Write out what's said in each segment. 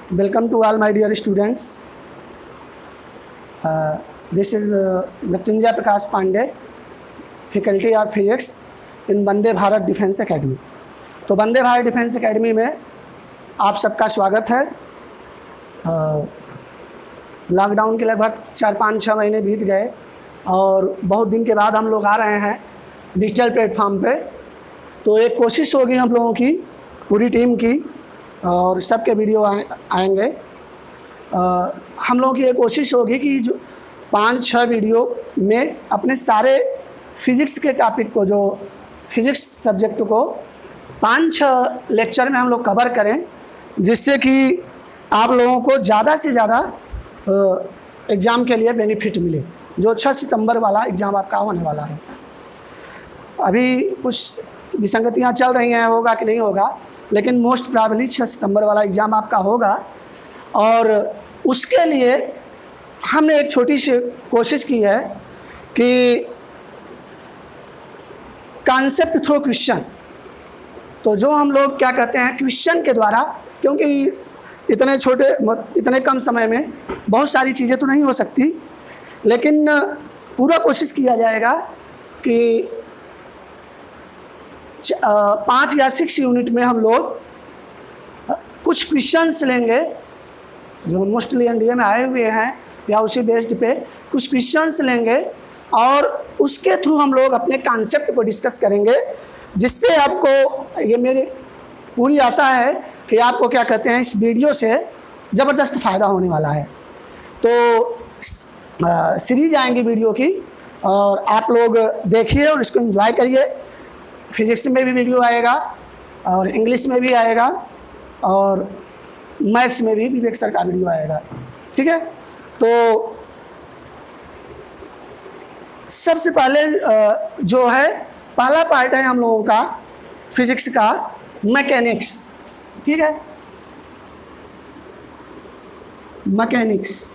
Welcome to all my dear students. This is Mrityunjay Prakash Pandey, Faculty of Physics in Vande Bharat defence academy. तो Vande Bharat defence academy में आप सबका स्वागत है। Lockdown के लगभग 4-5-6 महीने बीत गए और बहुत दिन के बाद हम लोग आ रहे हैं डिजिटल प्लेटफॉर्म पे। तो एक कोशिश होगी हम लोगों की, पूरी टीम की, और सबके वीडियो आएंगे। हम लोगों की ये कोशिश होगी कि जो 5-6 वीडियो में अपने सारे फिज़िक्स के टॉपिक को, जो फिज़िक्स सब्जेक्ट को 5-6 लेक्चर में हम लोग कवर करें, जिससे कि आप लोगों को ज़्यादा से ज़्यादा एग्ज़ाम के लिए बेनिफिट मिले। जो 6 सितंबर वाला एग्ज़ाम आपका होने वाला है, अभी कुछ विसंगतियाँ चल रही हैं, होगा कि नहीं होगा, लेकिन मोस्ट प्रॉबली 6 सितंबर वाला एग्ज़ाम आपका होगा। और उसके लिए हमने एक छोटी सी कोशिश की है कि कॉन्सेप्ट थ्रू क्वेश्चन। तो जो हम लोग क्या कहते हैं, क्वेश्चन के द्वारा, क्योंकि इतने कम समय में बहुत सारी चीज़ें तो नहीं हो सकती, लेकिन पूरा कोशिश किया जाएगा कि 5 या 6 यूनिट में हम लोग कुछ क्वेश्चंस लेंगे जो मोस्टली एनडीए में आए हुए हैं, या उसी बेस्ड पे कुछ क्वेश्चंस लेंगे और उसके थ्रू हम लोग अपने कॉन्सेप्ट को डिस्कस करेंगे, जिससे आपको, ये मेरी पूरी आशा है कि आपको क्या कहते हैं, इस वीडियो से ज़बरदस्त फ़ायदा होने वाला है। तो सीरीज आएंगी वीडियो की, और आप लोग देखिए और इसको एंजॉय करिए। फिज़िक्स में भी वीडियो आएगा और इंग्लिश में भी आएगा और मैथ्स में भी विवेक सर का वीडियो आएगा, ठीक है। तो सबसे पहले जो है, पहला पार्ट है हम लोगों का फिज़िक्स का मैकेनिक्स, ठीक है। मैकेनिक्स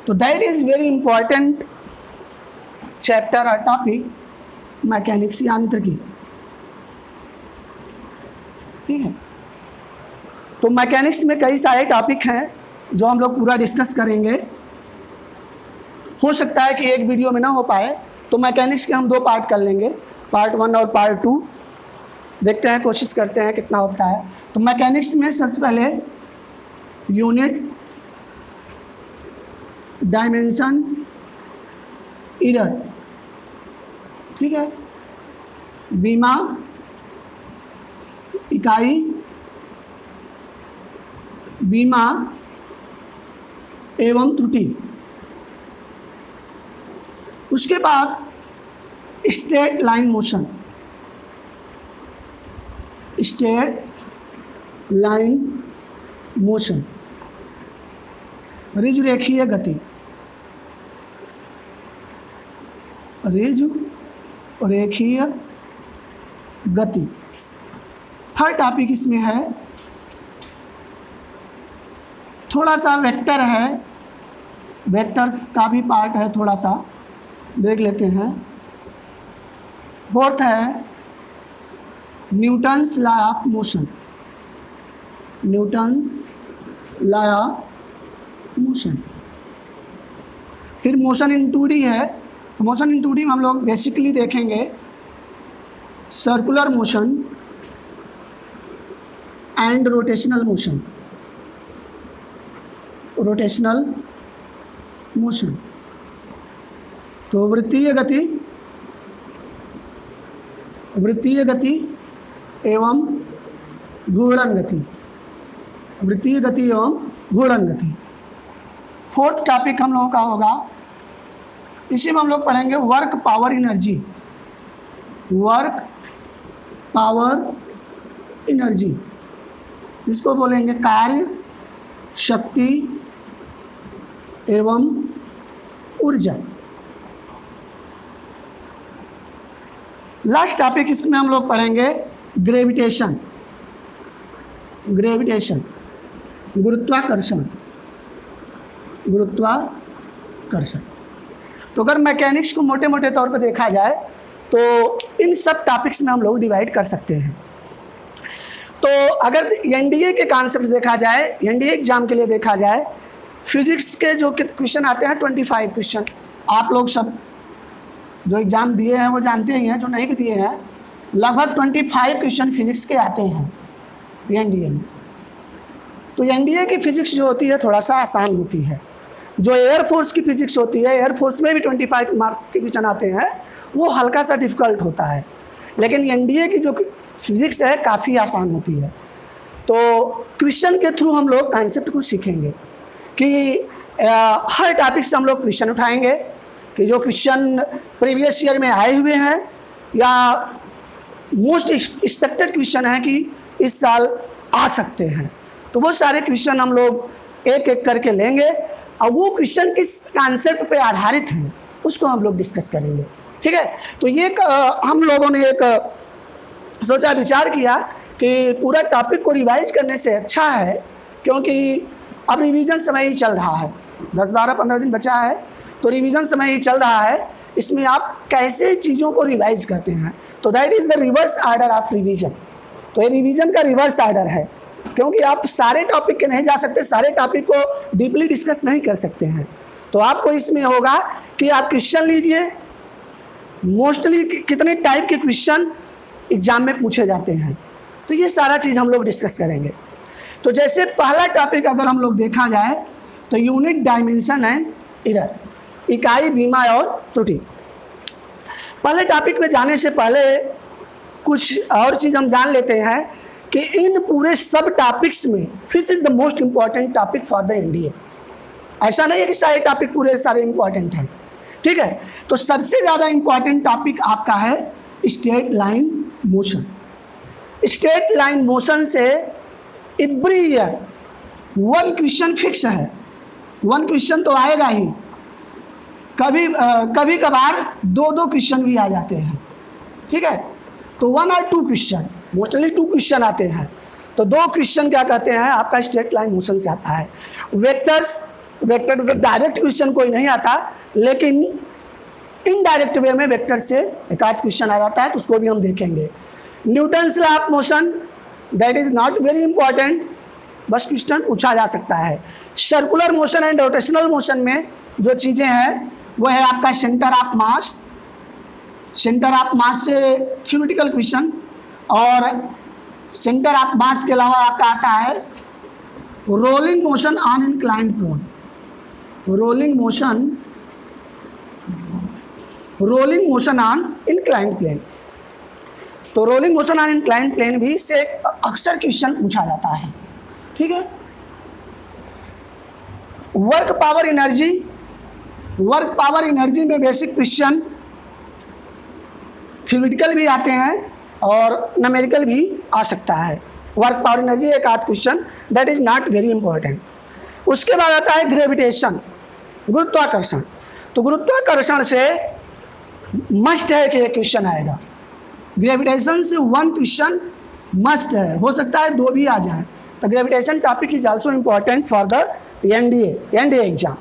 तो that is very important chapter और टॉपिक, मैकेनिक्स यांत्रिकी, ठीक है। तो मैकेनिक्स में कई सारे टॉपिक हैं जो हम लोग पूरा डिस्कस करेंगे। हो सकता है कि एक वीडियो में ना हो पाए, तो मैकेनिक्स के हम 2 पार्ट कर लेंगे, पार्ट 1 और पार्ट 2। देखते हैं, कोशिश करते हैं कितना होता है। तो मैकेनिक्स में सबसे पहले यूनिट, डायमेंशन, एरर, ठीक है, बीमा, इकाई, बीमा एवं त्रुटि। उसके बाद स्ट्रेट लाइन मोशन, ऋजुरेखीय गति, ऋजुरेखीय गति। थर्ड टॉपिक इसमें है, थोड़ा सा वेक्टर है, वेक्टर्स का भी पार्ट है, थोड़ा सा देख लेते हैं। फोर्थ है न्यूटन्स लॉ ऑफ मोशन, फिर मोशन इन 2D है। तो मोशन इन 2D में हम लोग बेसिकली देखेंगे circular motion and rotational motion. तो वृत्तीय गति एवं घूर्णन गति। फोर्थ टॉपिक हम लोगों का होगा, इसी में हम लोग पढ़ेंगे वर्क पावर एनर्जी, जिसको बोलेंगे कार्य, शक्ति एवं ऊर्जा। लास्ट टॉपिक इसमें हम लोग पढ़ेंगे ग्रेविटेशन, गुरुत्वाकर्षण। तो अगर मैकेनिक्स को मोटे मोटे तौर पर देखा जाए तो इन सब टॉपिक्स में हम लोग डिवाइड कर सकते हैं। तो अगर एनडीए के कॉन्सेप्ट देखा जाए, एनडीए एग्जाम के लिए देखा जाए, फिजिक्स के जो क्वेश्चन आते हैं 25 क्वेश्चन, आप लोग सब जो एग्ज़ाम दिए हैं वो जानते ही हैं, जो नहीं भी दिए हैं लगभग 25 क्वेश्चन फिजिक्स के आते हैं एनडीए में। तो एनडीए की फिजिक्स जो होती है थोड़ा सा आसान होती है। जो एयरफोर्स की फिजिक्स होती है, एयरफोर्स में भी 25 मार्क्स के क्वेश्चन आते हैं, वो हल्का सा डिफ़िकल्ट होता है, लेकिन एनडीए की जो फिजिक्स है काफ़ी आसान होती है। तो क्वेश्चन के थ्रू हम लोग कॉन्सेप्ट को सीखेंगे कि हर टॉपिक से हम लोग क्वेश्चन उठाएंगे कि जो क्वेश्चन प्रीवियस ईयर में आए हुए हैं या मोस्ट एक्सपेक्टेड क्वेश्चन है कि इस साल आ सकते हैं, तो वो सारे क्वेश्चन हम लोग एक एक करके लेंगे और वो क्वेश्चन किस कॉन्सेप्ट पे आधारित हैं उसको हम लोग डिस्कस करेंगे। ठीक है, तो ये हम लोगों ने एक सोचा विचार किया कि पूरा टॉपिक को रिवाइज करने से अच्छा है, क्योंकि अब रिवीजन समय ही चल रहा है, 10-12-15 दिन बचा है, तो रिवीजन समय ही चल रहा है। इसमें आप कैसे चीज़ों को रिवाइज करते हैं, तो that is the reverse order of revision. तो ये रिवीजन का रिवर्स आर्डर है, क्योंकि आप सारे टॉपिक के नहीं जा सकते, सारे टॉपिक को डीपली डिस्कस नहीं कर सकते हैं। तो आपको इसमें होगा कि आप क्वेश्चन लीजिए, मोस्टली कितने टाइप के क्वेश्चन एग्जाम में पूछे जाते हैं, तो ये सारा चीज़ हम लोग डिस्कस करेंगे। तो जैसे पहला टॉपिक अगर हम लोग देखा जाए तो यूनिट डायमेंशन एंड एरर, इकाई, बीमा और त्रुटि। पहले टॉपिक में जाने से पहले कुछ और चीज़ हम जान लेते हैं कि इन पूरे सब टॉपिक्स में which is the most important topic for the NDA. ऐसा नहीं है कि सारे टॉपिक पूरे सारे इम्पॉर्टेंट हैं, ठीक है। तो सबसे ज़्यादा इम्पॉर्टेंट टॉपिक आपका है straight line motion. Straight line motion से every year one question fix है, वन क्वेश्चन तो आएगा ही, कभी कभार 2-2 क्वेश्चन भी आ जाते हैं, ठीक है। तो 1 और 2 क्वेश्चन, मोस्टली 2 क्वेश्चन आते हैं, तो 2 क्वेश्चन क्या कहते हैं आपका स्ट्रेट लाइन मोशन से आता है। वेक्टर से डायरेक्ट क्वेश्चन कोई नहीं आता, लेकिन इनडायरेक्ट वे में वेक्टर से एक आध क्वेश्चन आ जाता है, तो उसको भी हम देखेंगे। Newton's law of motion, that is not very important, बस क्वेश्चन पूछा जा सकता है। Circular motion and rotational motion में जो चीज़ें हैं वो है आपका centre of mass, centre of mass से थ्योरेटिकल क्वेश्चन, और सेंटर ऑफ मास के अलावा आपका आता है rolling motion on inclined plane, rolling motion on inclined plane. तो rolling motion on inclined plane भी से अक्सर क्वेश्चन पूछा जाता है, ठीक है। वर्क पावर एनर्जी में बेसिक क्वेश्चन थ्योरेटिकल भी आते हैं और न्यूमेरिकल भी आ सकता है। वर्क पावर एनर्जी एक आध question, that is not very important. उसके बाद आता है ग्रेविटेशन, गुरुत्वाकर्षण। तो गुरुत्वाकर्षण से मस्ट है कि एक क्वेश्चन आएगा, ग्रेविटेशन से 1 क्वेश्चन मस्ट है, हो सकता है 2 भी आ जाए। तो gravitation topic is also important for the NDA exam.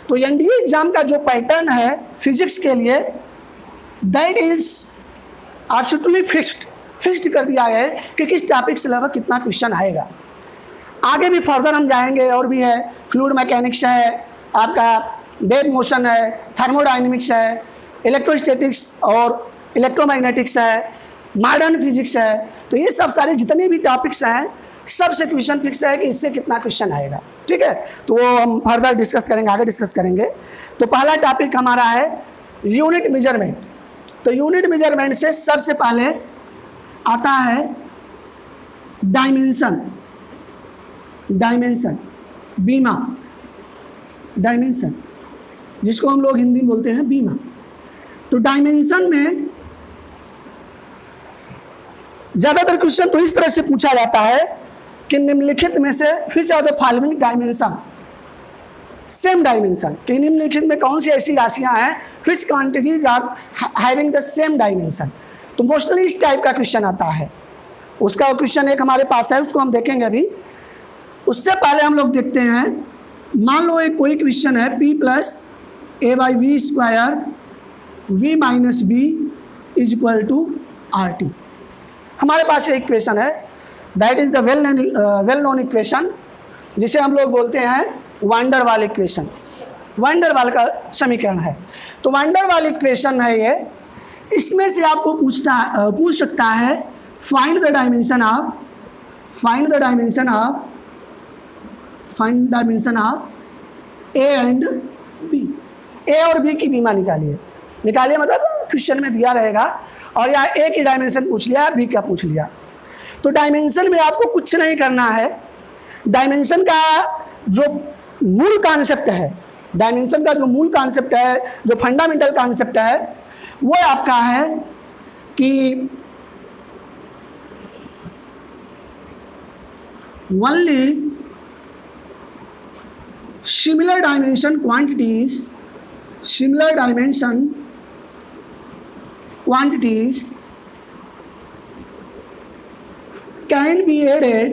तो एनडीए एग्जाम का जो पैटर्न है फिजिक्स के लिए, दैट इज एब्सोल्युटली फिक्स्ड कर दिया है कि किस टॉपिक से लगभग कितना क्वेश्चन आएगा। आगे भी फर्दर हम जाएंगे, और भी है, फ्लूइड मैकेनिक्स है, आपका वेव मोशन है, थर्मोडायनेमिक्स है, इलेक्ट्रोस्टैटिक्स और इलेक्ट्रोमैग्नेटिक्स है, मॉडर्न फिजिक्स है। तो ये सब सारे जितने भी टॉपिक्स हैं सबसे क्वेश्चन फिक्स है कि इससे कितना क्वेश्चन आएगा, ठीक है। तो वो हम फर्दर डिस्कस करेंगे, आगे डिस्कस करेंगे। तो पहला टॉपिक हमारा है यूनिट मेजरमेंट। तो यूनिट मेजरमेंट से सबसे पहले आता है डायमेंशन, बीमा, डायमेंशन जिसको हम लोग हिंदी में बोलते हैं बीमा। तो डायमेंशन में ज़्यादातर क्वेश्चन तो इस तरह से पूछा जाता है कि निम्नलिखित में से which are the following dimension, same dimension, कि निम्नलिखित में कौन सी ऐसी राशियां हैं which quantities are having the same dimension. तो मोस्टली इस टाइप का क्वेश्चन आता है। उसका क्वेश्चन एक हमारे पास है, उसको हम देखेंगे अभी। उससे पहले हम लोग देखते हैं, मान लो एक कोई क्वेश्चन है P + a/v² v - b = RT। हमारे पास एक इक्वेशन है that is the well known equation, जिसे हम लोग बोलते हैं वांडर वाल इक्वेशन। वांडर वाल का समीकरण है। तो वांडर वाल इक्वेशन है ये। इसमें से आपको पूछ सकता है find the dimension of A and B. A और बी की बीमा निकालिए मतलब क्वेश्चन में दिया रहेगा और यहाँ ए की डायमेंशन पूछ लिया, बी का पूछ लिया। तो डायमेंशन में आपको कुछ नहीं करना है। डायमेंशन का जो मूल कॉन्सेप्ट है, जो फंडामेंटल कॉन्सेप्ट है, वो आपका है कि only similar dimension quantities can be added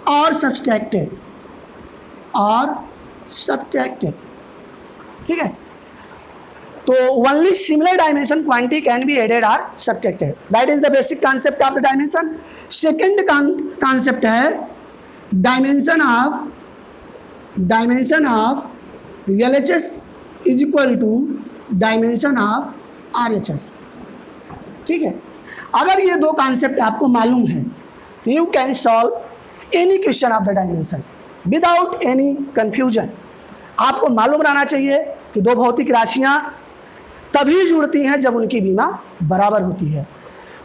or subtracted, ठीक है। तो only similar dimension quantity can be added or subtracted, that is the basic concept of the dimension. Second concept है dimension of LHS is equal to dimension of RHS, ठीक है। अगर ये दो concept आपको मालूम है तो you can solve any question of the dimension without any confusion. आपको मालूम रहना चाहिए कि दो भौतिक राशियाँ तभी जुड़ती हैं जब उनकी बीमा बराबर होती है।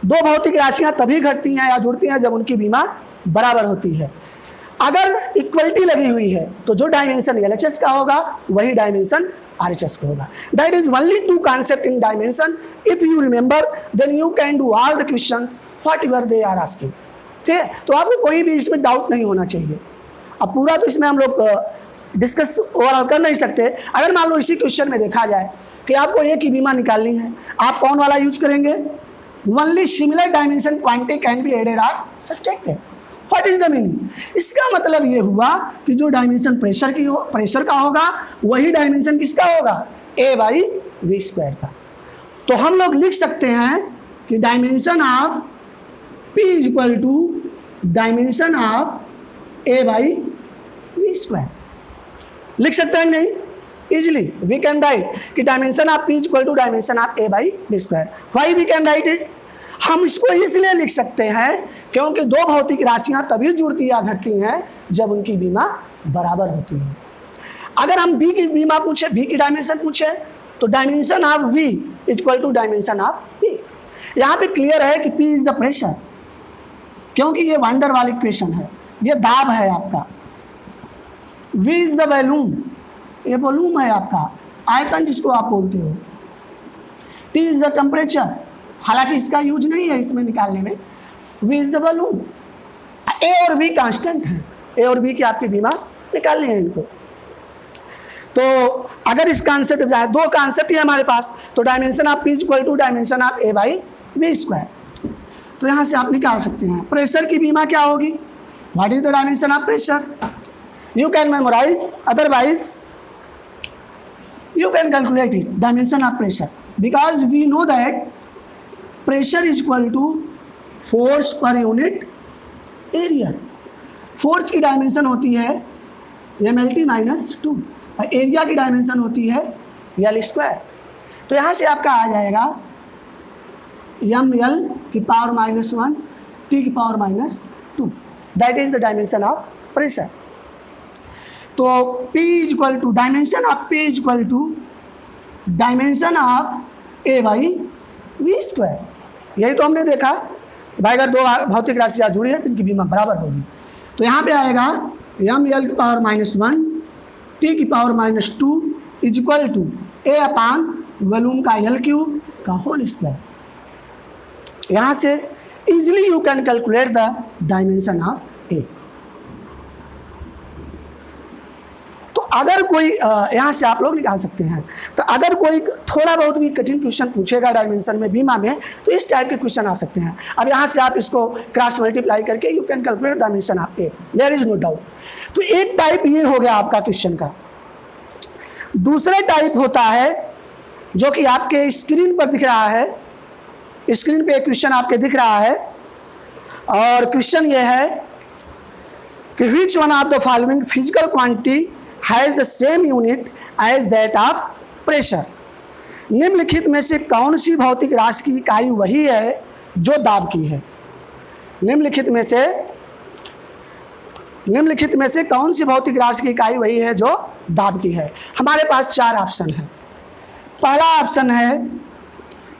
दो भौतिक राशियाँ तभी घटती हैं या जुड़ती हैं जब उनकी बीमा बराबर होती है। अगर इक्वलिटी लगी हुई है तो जो डायमेंशन LHS का होगा वही डायमेंशन RHS का होगा। That is only two concept in dimension. If you remember then you can do all the questions whatever they are asking, ठीक है। तो आपको कोई भी इसमें डाउट नहीं होना चाहिए। अब पूरा तो इसमें हम लोग डिस्कस ओवरऑल कर नहीं सकते। अगर मान लो इसी क्वेश्चन में देखा जाए कि आपको ए की बीमा निकालनी है, आप कौन वाला यूज करेंगे? Only similar dimension quantity can be added और subtracted. What is the meaning? इसका मतलब ये हुआ कि जो डायमेंशन प्रेशर का होगा वही डायमेंशन किसका होगा? A/V² का। तो हम लोग लिख सकते हैं कि dimension of P is equal to dimension of A/V²। लिख सकते हैं नहीं? इजिली वी कैन राइट कि dimension of P is equal to dimension of A/V²। Why we can write it? हम इसको इसलिए लिख सकते हैं क्योंकि दो भौतिक राशियां तभी जुड़ती या घटती हैं जब उनकी बीमा बराबर होती है। अगर हम B की बीमा पूछे, B की डायमेंशन पूछे, तो dimension of V is equal to dimension of P। यहाँ पे क्लियर है कि P इज द प्रेशर, क्योंकि ये वांडर वाल इक्वेशन है, ये दाब है आपका। V इज द वॉल्यूम, ये वॉल्यूम है आपका, आयतन जिसको आप बोलते हो। T इज द टेम्परेचर, हालांकि इसका यूज नहीं है इसमें निकालने में। V is the volume. A और V कांस्टेंट है, A और V की आपकी बीमा निकालनी है इनको। तो अगर इस कॉन्सेप्ट जाए, दो कॉन्सेप्ट ही हमारे पास, तो dimension of P is equal to dimension of A/V²। तो यहाँ से आप निकाल सकते हैं प्रेशर की बीमा क्या होगी। What is the dimension of pressure? You can memorise, otherwise you can calculate it. Dimension of pressure, because we know that pressure is equal to force per unit area. Force की dimension होती है mLT-2 और area की dimension होती है L²। तो यहाँ से आपका आ जाएगा mL की पावर -1 T की power -2। That is the dimension of pressure. तो P is equal to dimension of P is equal to dimension of A/V²। यही तो हमने देखा भाई, अगर दो भौतिक राशियाँ जुड़ी है तो इनकी बीमा बराबर होगी। तो यहाँ पे आएगा mL की पावर -1 T की पावर -2 इज इक्वल टू A/वॉल्यूम का L³ का होल स्क्वायर। यहाँ से easily you can calculate the dimension of A। तो अगर कोई यहाँ से आप लोग निकाल सकते हैं। तो अगर कोई थोड़ा बहुत भी कठिन क्वेश्चन पूछेगा डायमेंशन में, बीमा में, तो इस टाइप के क्वेश्चन आ सकते हैं। अब यहाँ से आप इसको क्रॉस मल्टीप्लाई करके you can calculate dimension of A, there is no doubt. तो एक टाइप ये हो गया आपका क्वेश्चन का। दूसरा टाइप होता है जो कि आपके स्क्रीन पर दिख रहा है, स्क्रीन पे एक क्वेश्चन आपके दिख रहा है और क्वेश्चन ये है कि which one of the following physical quantity has the same unit as that of pressure. निम्नलिखित में से कौन सी भौतिक राशि की इकाई वही है जो दाब की है। निम्नलिखित में से कौन सी भौतिक राशि की इकाई वही है जो दाब की है। हमारे पास 4 ऑप्शन है। पहला ऑप्शन है,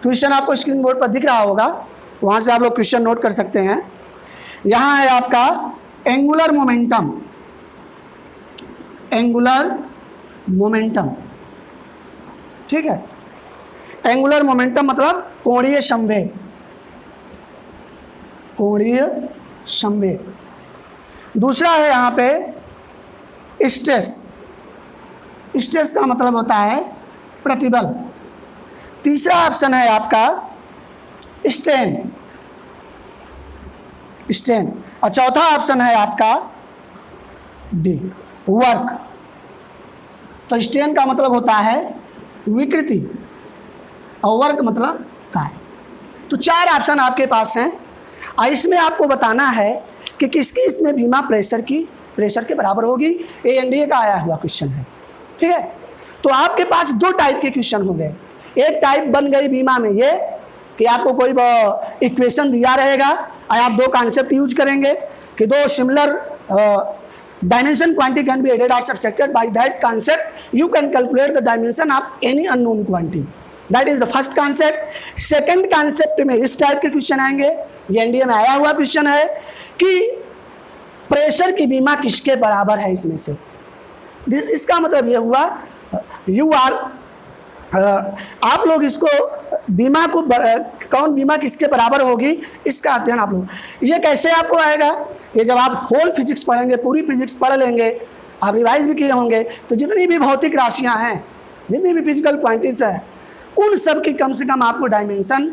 क्वेश्चन आपको स्क्रीन बोर्ड पर दिख रहा होगा, वहाँ से आप लोग क्वेश्चन नोट कर सकते हैं। यहाँ है आपका एंगुलर मोमेंटम। एंगुलर मोमेंटम, ठीक है। एंगुलर मोमेंटम मतलब कोणीय संवेग। कोणीय संवेग। दूसरा है यहाँ पे स्ट्रेस। स्ट्रेस का मतलब होता है प्रतिबल। तीसरा ऑप्शन है आपका स्ट्रेन। स्ट्रेन। और चौथा ऑप्शन है आपका डी, वर्क। तो स्ट्रेन का मतलब होता है विकृति और वर्क मतलब काय। तो 4 ऑप्शन आपके पास हैं और इसमें आपको बताना है कि किसकी इसमें बीमा प्रेशर के बराबर होगी। ये एनडीए का आया हुआ क्वेश्चन है, ठीक है। तो आपके पास 2 टाइप के क्वेश्चन हो गए। एक टाइप बन गई बीमा में ये कि आपको कोई इक्वेशन दिया रहेगा और आप 2 कॉन्सेप्ट यूज करेंगे कि 2 similar dimension quantity can be added और subtracted by that concept you can calculate the dimension of any unknown quantity. That is the first concept. Second concept में इस टाइप के क्वेश्चन आएंगे। ये एनडीए में आया हुआ क्वेश्चन है कि प्रेशर की बीमा किसके बराबर है इसमें से। इसका मतलब ये हुआ आप लोग इसको बीमा को कौन बीमा किसके बराबर होगी इसका अध्ययन आप लोग। ये कैसे आपको आएगा, ये जब आप होल फिजिक्स पढ़ेंगे, पूरी फिजिक्स पढ़ लेंगे, आप रिवाइज भी किए होंगे, तो जितनी भी भौतिक राशियां हैं, जितनी भी फिजिकल क्वांटिटीज हैं, उन सब की कम से कम आपको डायमेंशन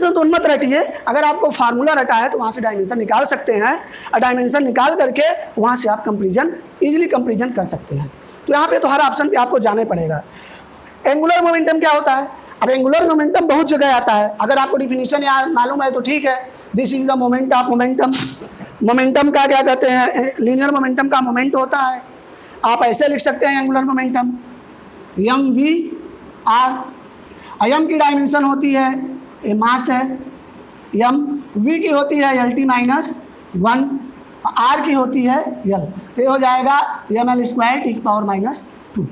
तो उन्मत रटिए। अगर आपको फार्मूला रटा है तो वहाँ से डायमेंशन निकाल सकते हैं और डायमेंशन निकाल करके वहाँ से आप इजीली कंपेरिजन कर सकते हैं। तो यहाँ पे तो हर ऑप्शन पे आपको जाने पड़ेगा। एंगुलर मोमेंटम क्या होता है। अब एंगुलर मोमेंटम बहुत जगह आता है, अगर आपको डिफिनीशन यार मालूम है तो ठीक है। This is the moment of momentum. Momentum का क्या कहते हैं, लीनियर मोमेंटम का मोमेंट होता है। आप ऐसे लिख सकते हैं angular momentum m v r. M की डायमेंशन होती है, ये मास है, एम वी की होती है LT - 1, आर की होती है L। तो ये हो जाएगा ml² टी की पावर -2,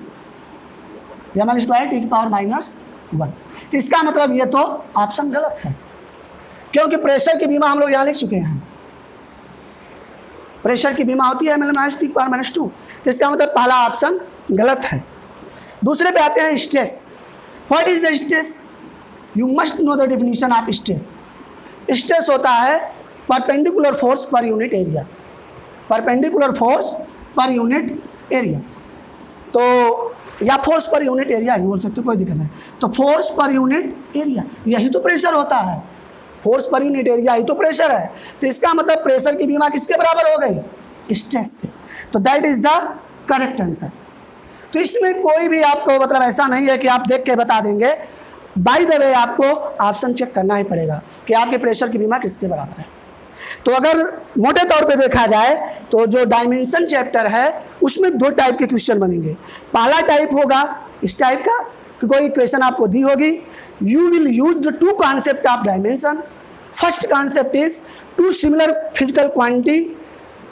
ml² टी की पावर -1। तो इसका मतलब ये तो ऑप्शन गलत है, क्योंकि प्रेशर की बीमा हम लोग यहाँ लिख चुके हैं। प्रेशर की बीमा होती है ml- टी की पावर -2। तो इसका मतलब पहला ऑप्शन गलत है। दूसरे पे आते हैं stress. What is the stress? You must know the definition of stress. Stress होता है perpendicular force per unit area. Perpendicular force per unit area, तो या फोर्स पर यूनिट एरिया ही बोल सकते हो, कोई दिक्कत नहीं। तो फोर्स पर यूनिट एरिया, यही तो प्रेशर होता है। फोर्स पर यूनिट एरिया ही तो प्रेशर है। तो इसका मतलब प्रेशर की बीमा किसके बराबर हो गई? स्ट्रेस के। तो that is the correct answer. तो इसमें कोई भी आपको मतलब ऐसा नहीं है कि आप देख के बता देंगे। बाय द वे आपको ऑप्शन चेक करना ही पड़ेगा कि आपके प्रेशर की बीमा किसके बराबर है। तो अगर मोटे तौर पे देखा जाए तो जो डायमेंशन चैप्टर है उसमें 2 टाइप के क्वेश्चन बनेंगे। पहला टाइप होगा इस टाइप का कि कोई इक्वेशन आपको दी होगी, you will use the 2 concept of dimension. First concept is 2 similar physical quantity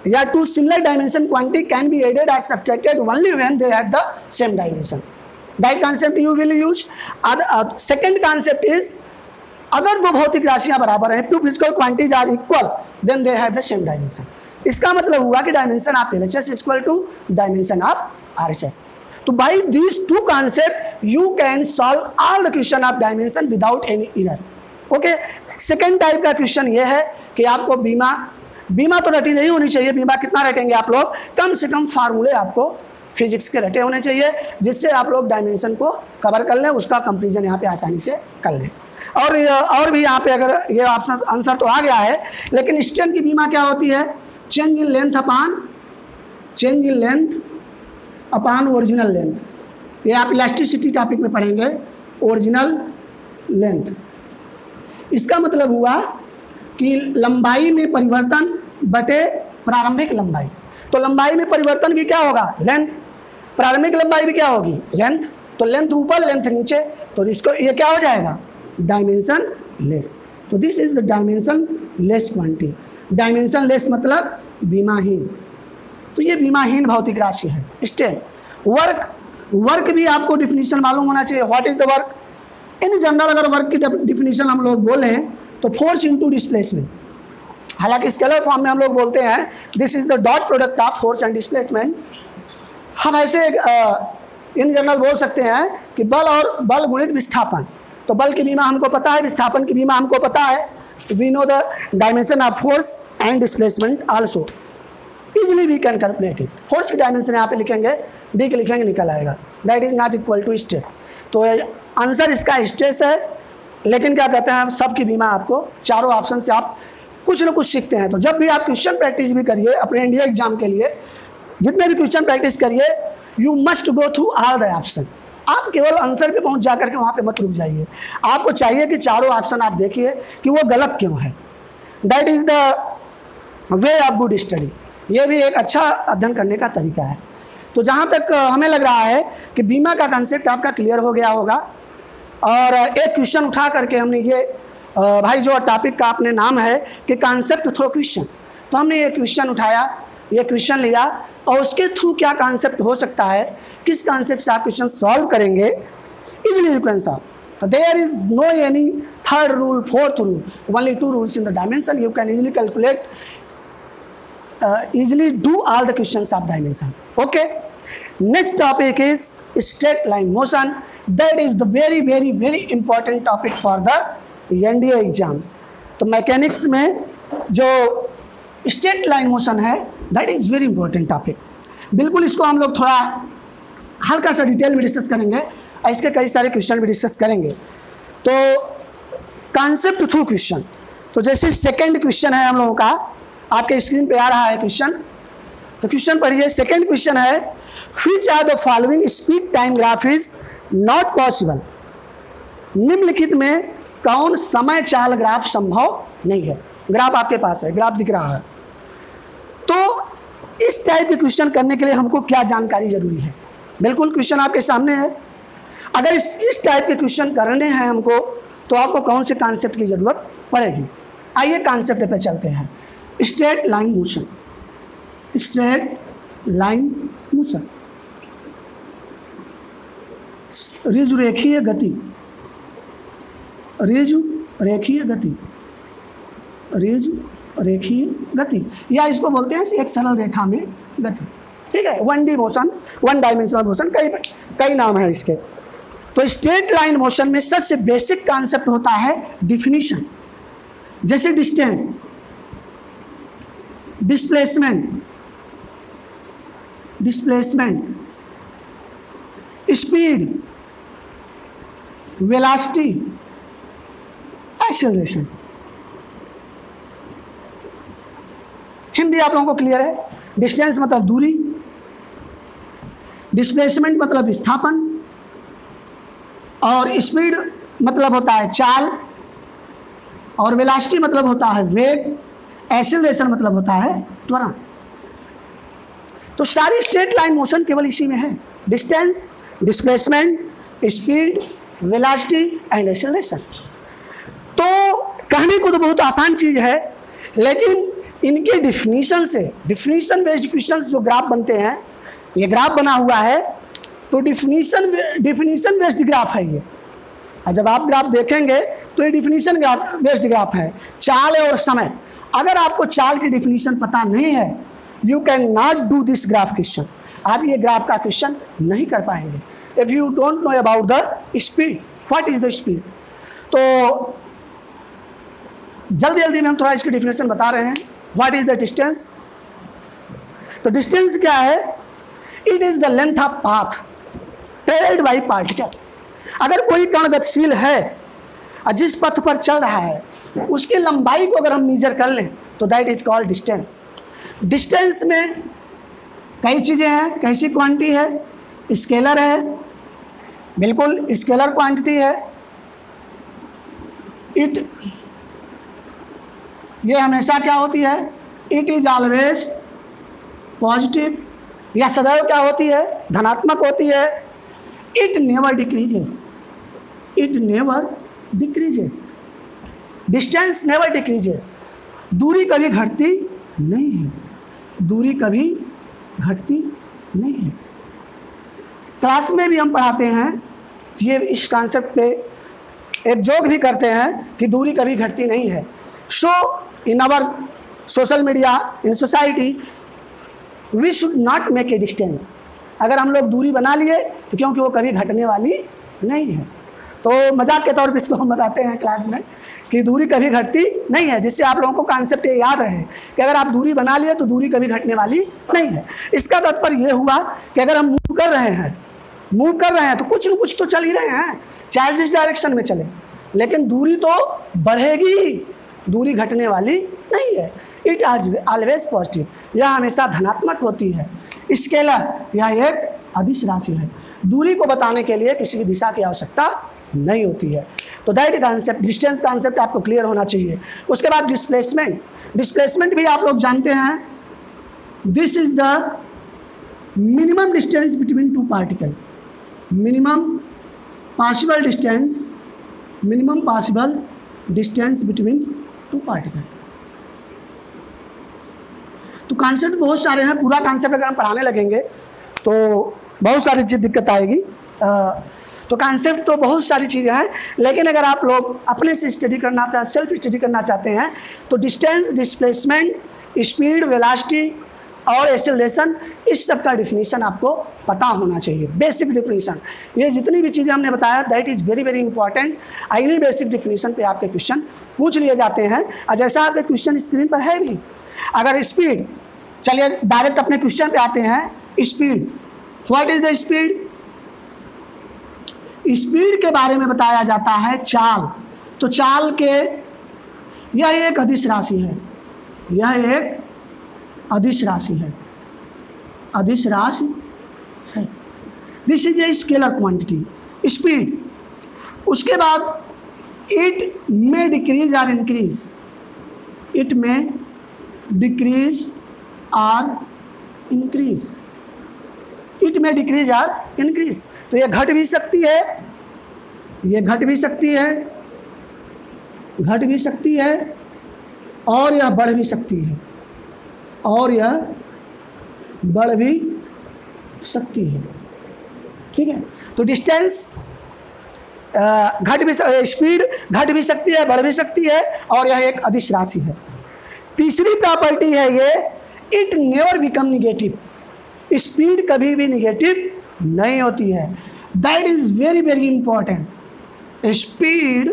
या 2 similar dimension quantity can be added और subtracted only when they have the same dimension. That concept you will use. Second concept is अगर 2 भौतिक राशियां बराबर हैं, 2 physical quantities are equal, then they have the same dimension. इसका मतलब हुआ कि dimension of LHS equal to dimension of RHS। तो by these 2 concept you can solve all the question of dimension without any error. Okay. Second type का question ये है कि आपको बीमा तो रटी नहीं होनी चाहिए। बीमा कितना रटेंगे आप लोग? कम से कम फार्मूले आपको फिजिक्स के रटे होने चाहिए, जिससे आप लोग डायमेंशन को कवर कर लें, उसका कंपेरिजन यहाँ पे आसानी से कर लें। और भी यहाँ पे अगर ये ऑप्शन आंसर तो आ गया है, लेकिन स्ट्रेन की बीमा क्या होती है? Change in length upon original length. ये आप इलास्टिसिटी टॉपिक में पढ़ेंगे। ओरिजिनल लेंथ इसका मतलब हुआ कि लंबाई में परिवर्तन बटे प्रारंभिक लंबाई। तो लंबाई में परिवर्तन की क्या होगा, लेंथ। प्रारंभिक लंबाई भी क्या होगी, लेंथ। तो लेंथ ऊपर लेंथ नीचे, तो इसको ये क्या हो जाएगा, डायमेंशन लेस। तो this is the dimension less quantity. Dimension less मतलब बीमाहीन। तो ये बीमाहीन भौतिक राशि है। स्टेप वर्क, वर्क भी आपको डिफिनीशन मालूम होना चाहिए। What is the work in general. अगर वर्क की डिफिनीशन हम लोग बोले तो फोर्स इनटू डिस्प्लेसमेंट। हालांकि स्केलर फॉर्म में हम लोग बोलते हैं this is the dot product of force and displacement. हम ऐसे इन जनरल बोल सकते हैं कि बल और बल गुणित विस्थापन। तो बल की बीमा हमको पता है, विस्थापन की बीमा हमको पता है। We know the dimension of force and displacement also. Easily we can calculate it. Force की डायमेंशन यहाँ पे लिखेंगे, डी के लिखेंगे, निकल आएगा। That is not equal to stress. तो आंसर इसका स्ट्रेस है। लेकिन क्या कहते हैं, सब की बीमा आपको चारों ऑप्शन से आप कुछ ना कुछ सीखते हैं। तो जब भी आप क्वेश्चन प्रैक्टिस भी करिए अपने इंडिया एग्जाम के लिए, जितने भी क्वेश्चन प्रैक्टिस करिए, you must go through all the option. आप केवल आंसर पे पहुंच जाकर के वहाँ पे मत रुक जाइए। आपको चाहिए कि चारों ऑप्शन आप देखिए कि वो गलत क्यों है। That is the way of good study. ये भी एक अच्छा अध्ययन करने का तरीका है। तो जहाँ तक हमें लग रहा है कि बीमा का कंसेप्ट आपका क्लियर हो गया होगा। और एक क्वेश्चन उठा करके हमने ये भाई जो टॉपिक का आपने नाम है कि कॉन्सेप्ट थ्रू क्वेश्चन, तो हमने ये क्वेश्चन उठाया, ये क्वेश्चन लिया और उसके थ्रू क्या कॉन्सेप्ट हो सकता है, किस कॉन्सेप्ट से आप क्वेश्चन सॉल्व करेंगे, easily you can solve. There is no any third rule, fourth rule, only 2 rules in the dimension. You can easily calculate, easily do all the questions of dimension. Okay, next topic is straight line motion. That is the very important topic for the NDA exams. तो mechanics में जो straight line motion है that is very important topic. बिल्कुल इसको हम लोग थोड़ा हल्का सा डिटेल में डिस्कस करेंगे और इसके कई सारे क्वेश्चन भी डिस्कस करेंगे। तो कॉन्सेप्ट थ्रू क्वेश्चन, तो जैसे सेकेंड क्वेश्चन है हम लोगों का, आपके स्क्रीन पे आ रहा है क्वेश्चन। तो क्वेश्चन पढ़िए। सेकेंड क्वेश्चन है which are the following speed time graph is not possible. निम्नलिखित में कौन समय चाल ग्राफ संभव नहीं है। ग्राफ आपके पास है, ग्राफ दिख रहा है। तो इस टाइप के क्वेश्चन करने के लिए हमको क्या जानकारी जरूरी है। बिल्कुल क्वेश्चन आपके सामने है। अगर इस टाइप के क्वेश्चन करने हैं हमको तो आपको कौन से कॉन्सेप्ट की ज़रूरत पड़ेगी। आइए कॉन्सेप्ट पे चलते हैं। Straight line motion, straight line motion, ऋजुरेखीय गति, ऋजुरेखीय गति, ऋजुरेखीय गति, या इसको बोलते हैं एक सरल रेखा में गति। ठीक है, 1D मोशन, 1 डायमेंशनल मोशन, कई नाम है इसके। तो स्ट्रेट लाइन मोशन में सबसे बेसिक कॉन्सेप्ट होता है डिफिनीशन। जैसे distance, displacement, speed, velocity, acceleration. Hindi आप लोगों को क्लियर है। डिस्टेंस मतलब दूरी, डिस्प्लेसमेंट मतलब विस्थापन, और स्पीड मतलब होता है चाल, और वेलोसिटी मतलब होता है वेग, एक्सेलरेशन मतलब होता है त्वरण। तो सारी स्ट्रेट लाइन मोशन केवल इसी में है। Distance, displacement, speed, velocity and acceleration. तो कहने को तो बहुत आसान चीज़ है, लेकिन इनके डिफिनीशन से, डिफिनीशन बेस्ड क्वेश्चंस जो ग्राफ बनते हैं, ये ग्राफ बना हुआ है तो डिफिनीशन बेस्ड ग्राफ है ये। और जब आप ग्राफ देखेंगे तो ये डिफिनीशन बेस्ड ग्राफ है। चाल और समय, अगर आपको चाल की डिफिनीशन पता नहीं है, you can not do this graph question. आप ये ग्राफ का क्वेश्चन नहीं कर पाएंगे। If you don't know about the speed, what is the speed. तो जल्दी में हम थोड़ा इसकी डिफिनेशन बता रहे हैं। What is the distance. तो डिस्टेंस क्या है, it is the length of path travelled by particle. अगर कोई कण गतिशील है और जिस पथ पर चल रहा है उसकी लंबाई को अगर हम मेजर कर लें तो that is called distance. Distance में कई चीज़ें हैं, कैसी क्वांटिटी है, स्केलर है, बिल्कुल स्केलर क्वांटिटी है, इट, ये हमेशा क्या होती है, इट इज ऑलवेज पॉजिटिव, या सदैव क्या होती है, धनात्मक होती है। It never decreases, it never decreases, distance never decreases, दूरी कभी घटती नहीं है, दूरी कभी घटती नहीं है। क्लास में भी हम पढ़ाते हैं, ये इस कॉन्सेप्ट पे एक जोक भी करते हैं कि दूरी कभी घटती नहीं है। So in our social media, in society, we should not make a distance. अगर हम लोग दूरी बना लिए तो क्योंकि वो कभी घटने वाली नहीं है। तो मजाक के तौर पर इसको हम बताते हैं क्लास में कि दूरी कभी घटती नहीं है, जिससे आप लोगों को कॉन्सेप्ट ये याद रहे कि अगर आप दूरी बना लिए तो दूरी कभी घटने वाली नहीं है। इसका तात्पर्य ये हुआ कि अगर हम मूव कर रहे हैं तो कुछ न कुछ तो चल ही रहे हैं, चाहे जिस डायरेक्शन में चले, लेकिन दूरी तो बढ़ेगी, दूरी घटने वाली नहीं है। इट ऑलवेज पॉजिटिव, यह हमेशा धनात्मक होती है। स्केलर, यह एक अदिश राशि है, दूरी को बताने के लिए किसी भी दिशा की आवश्यकता नहीं होती है। तो दैट कॉन्सेप्ट, डिस्टेंस कॉन्सेप्ट आपको क्लियर होना चाहिए। उसके बाद डिस्प्लेसमेंट, डिस्प्लेसमेंट भी आप लोग जानते हैं। This is the minimum distance between two particle, minimum possible distance between two particle. तो कॉन्सेप्ट बहुत सारे हैं, पूरा कॉन्सेप्ट अगर हम पढ़ाने लगेंगे तो बहुत सारी चीज़ दिक्कत आएगी। तो कॉन्सेप्ट तो बहुत सारी चीज़ें हैं, लेकिन अगर आप लोग अपने से स्टडी करना चाहते, सेल्फ स्टडी करना चाहते हैं तो डिस्टेंस, डिस्प्लेसमेंट, स्पीड, वेलोसिटी और एक्सेलरेशन, इस सब का डिफिनीशन आपको पता होना चाहिए, बेसिक डिफिनीशन। ये जितनी भी चीज़ें हमने बताया that is very very important. इन्हीं बेसिक डिफिनीशन पे आपके क्वेश्चन पूछ लिए जाते हैं, और जैसा आपके क्वेश्चन स्क्रीन पर है भी। अगर स्पीड, चलिए डायरेक्ट अपने क्वेश्चन पे आते हैं। Speed, what is the speed? Speed के बारे में बताया जाता है चाल। तो चाल के, यह एक अदिश राशि है, यह एक अदिश राशि है, अदिश राशि है। This is a scalar quantity, speed. उसके बाद इट मे डिक्रीज और इंक्रीज, इट मे डिक्रीज और इंक्रीज, इट में डिक्रीज और इंक्रीज। तो ये घट भी सकती है, ये घट भी सकती है, घट भी सकती है, और यह बढ़ भी सकती है, और यह बढ़ भी सकती है। ठीक है, तो डिस्टेंस घट भी, स्पीड घट भी सकती है, बढ़ भी सकती है, और यह एक अदिश राशि है। तीसरी प्रॉपर्टी है ये, it never become negative, speed कभी भी निगेटिव नहीं होती है। That is very very important, speed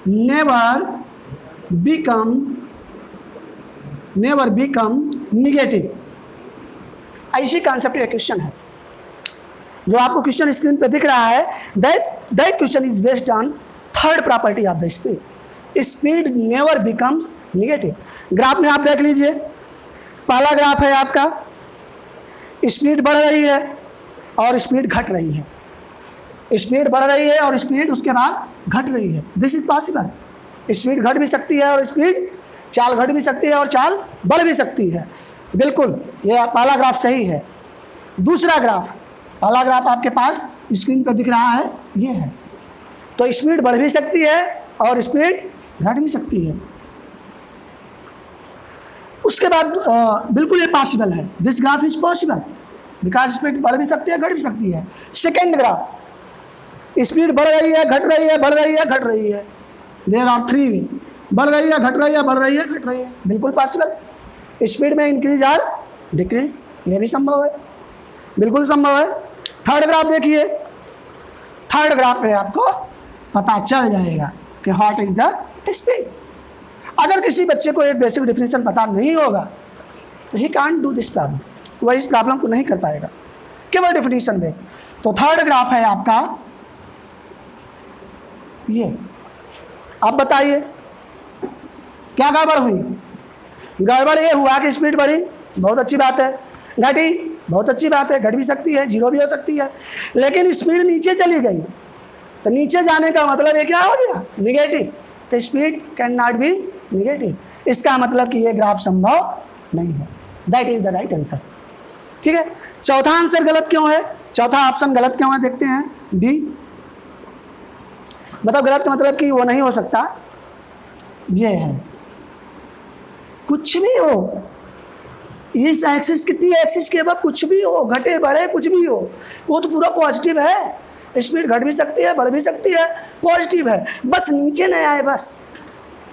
never become negative. ऐसी कॉन्सेप्ट का क्वेश्चन है जो आपको क्वेश्चन स्क्रीन पे दिख रहा है। That question is based on third property of the speed, speed never becomes negative. Graph में आप देख लीजिए, पहला ग्राफ है आपका, स्पीड बढ़ रही है और स्पीड घट रही है, स्पीड बढ़ रही है और स्पीड उसके बाद घट रही है। दिस इज पॉसिबल, स्पीड घट भी सकती है और स्पीड, चाल घट भी सकती है और चाल बढ़ भी सकती है। बिल्कुल, ये पहला ग्राफ सही है। दूसरा ग्राफ, पहला ग्राफ आपके पास स्क्रीन पर दिख रहा है, ये है। तो स्पीड बढ़ भी सकती है और स्पीड घट भी सकती है। उसके बाद बिल्कुल ये पॉसिबल है, this graph is possible because speed बढ़ भी सकती है, घट भी सकती है। सेकेंड ग्राफ, स्पीड बढ़ रही है, घट रही है, बढ़ रही है, घट रही है। देयर आर थ्री वे, बढ़ रही है, घट रही है, बढ़ रही है, घट रही है, बिल्कुल पॉसिबल। स्पीड में इंक्रीज और डिक्रीज, ये भी संभव है, बिल्कुल संभव है। थर्ड ग्राफ देखिए, थर्ड ग्राफ में आपको पता चल जाएगा कि व्हाट इज द स्पीड। अगर किसी बच्चे को एक बेसिक डेफिनेशन पता नहीं होगा तो he can't do this problem, वह इस प्रॉब्लम को नहीं कर पाएगा केवल डेफिनेशन बेस। तो थर्ड ग्राफ है आपका ये। अब बताइए क्या गड़बड़ हुई? गड़बड़ ये हुआ कि स्पीड बढ़ी, बहुत अच्छी बात है, घटी, बहुत अच्छी बात है, घट भी सकती है, जीरो भी हो सकती है, लेकिन स्पीड नीचे चली गई। तो नीचे जाने का मतलब ये क्या हो गया? निगेटिव। तो speed can not be negative. इसका मतलब कि ये ग्राफ संभव नहीं है। That is the right answer. ठीक है, चौथा आंसर गलत क्यों है, चौथा ऑप्शन गलत क्यों है, देखते हैं डी। मतलब गलत का मतलब कि वो नहीं हो सकता, ये है कुछ भी हो, इस एक्सिस की टी एक्सिस के बाद कुछ भी हो, घटे बढ़े कुछ भी हो, वो तो पूरा पॉजिटिव है। स्पीड घट भी सकती है, बढ़ भी सकती है, पॉजिटिव है, बस नीचे नहीं आए बस।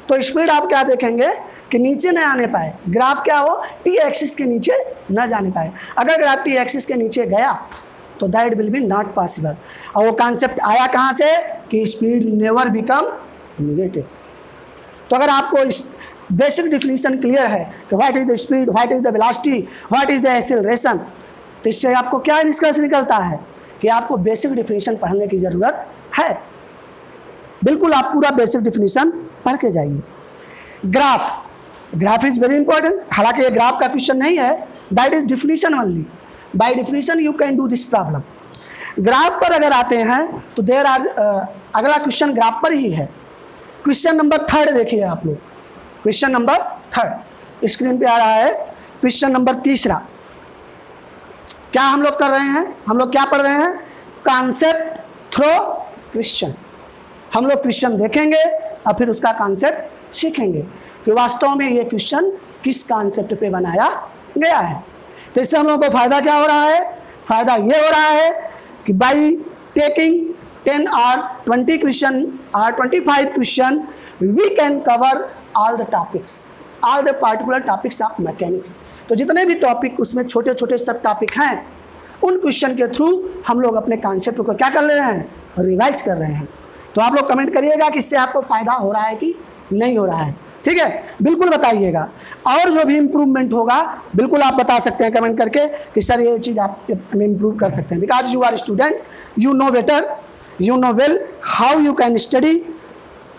तो स्पीड आप क्या देखेंगे कि नीचे न आने पाए, ग्राफ क्या हो, टी एक्सिस के नीचे न जाने पाए। अगर ग्राफ टी एक्सिस के नीचे गया तो that will be not possible. और वो कॉन्सेप्ट आया कहाँ से कि स्पीड नेवर बिकम नेगेटिव। तो अगर आपको इस बेसिक डिफिनीशन क्लियर है कि what is the speed, what is the velocity, what is the acceleration, तो इससे आपको क्या निष्कर्ष निकलता है कि आपको बेसिक डिफिनीशन पढ़ने की ज़रूरत है। बिल्कुल आप पूरा बेसिक डिफिनीशन पढ़ के जाइए। Graph is very important. हालांकि ये ग्राफ का क्वेश्चन नहीं है, that is definition only. By definition you can do this problem. Graph पर अगर आते हैं तो देयर आर अगला क्वेश्चन ग्राफ पर ही है। क्वेश्चन नंबर 3 देखिए आप लोग, क्वेश्चन नंबर 3 स्क्रीन पे आ रहा है। क्वेश्चन नंबर 3 क्या हम लोग कर रहे हैं, हम लोग क्या पढ़ रहे हैं, कॉन्सेप्ट थ्रो क्वेश्चन। हम लोग क्वेश्चन देखेंगे और फिर उसका कॉन्सेप्ट सीखेंगे कि वास्तव में ये क्वेश्चन किस कॉन्सेप्ट पे बनाया गया है। तो इससे हम लोगों को फ़ायदा क्या हो रहा है, फ़ायदा ये हो रहा है कि बाई टेकिंग 10 और 20 क्वेश्चन और 25 question we can cover all the topics, all the particular topics of mechanics. तो जितने भी टॉपिक उसमें छोटे छोटे सब टॉपिक हैं, उन क्वेश्चन के थ्रू हम लोग अपने कॉन्सेप्ट को क्या कर रहे हैं, रिवाइज कर रहे हैं। तो आप लोग कमेंट करिएगा कि इससे आपको फ़ायदा हो रहा है कि नहीं हो रहा है। ठीक है, बिल्कुल बताइएगा। और जो भी इम्प्रूवमेंट होगा बिल्कुल आप बता सकते हैं कमेंट करके कि सर ये चीज़ आप इम्प्रूव कर सकते हैं। Because you are student, you know better, you know well how you can study.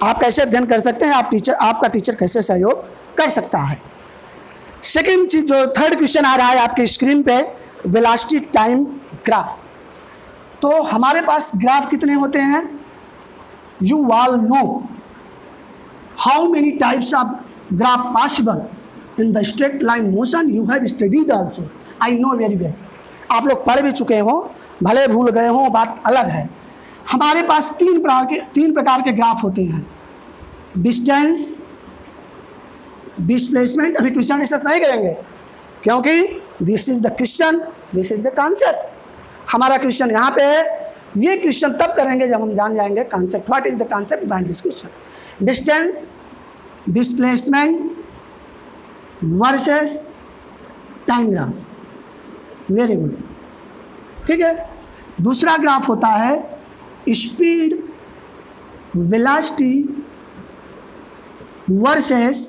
आप कैसे अध्ययन कर सकते हैं, आपका टीचर कैसे सहयोग कर सकता है। सेकेंड चीज, जो थर्ड क्वेश्चन आ रहा है आपके स्क्रीन पे, वेलोसिटी टाइम ग्राफ। तो हमारे पास ग्राफ कितने होते हैं, you all know how many types of graph possible in the straight line motion, you have studied also, I know very well. आप लोग पढ़ भी चुके हो, भले भूल गए हो बात अलग है। हमारे पास तीन प्रकार के ग्राफ होते हैं, डिस्टेंस, डिस्प्लेसमेंट। अभी क्वेश्चन डिस्कस नहीं करेंगे क्योंकि this is the question, this is the concept. हमारा क्वेश्चन यहाँ पे है, ये क्वेश्चन तब करेंगे जब हम जान जाएंगे concept, what is the concept behind this question. Distance, displacement versus time graph, very good. ठीक है, दूसरा ग्राफ होता है speed, velocity versus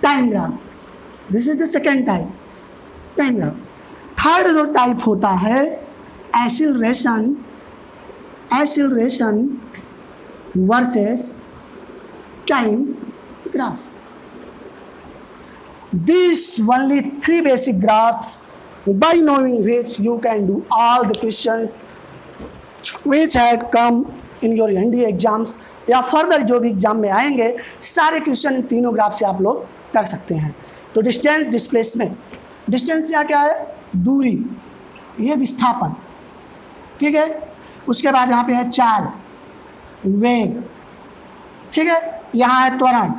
time graph, this is the second type, time graph. Third जो टाइप होता है acceleration, acceleration versus time graph. These only 3 basic graphs, by knowing which you can do all the questions which had come in your NDA exams या further जो भी exam में आएंगे, सारे question in तीनों ग्राफ से आप लोग कर सकते हैं। तो डिस्टेंस, डिस्प्लेसमेंट, डिस्टेंस यहाँ क्या है, दूरी, ये विस्थापन। ठीक है, उसके बाद यहाँ पे है चाल, वेग। ठीक है, यहाँ है त्वरण।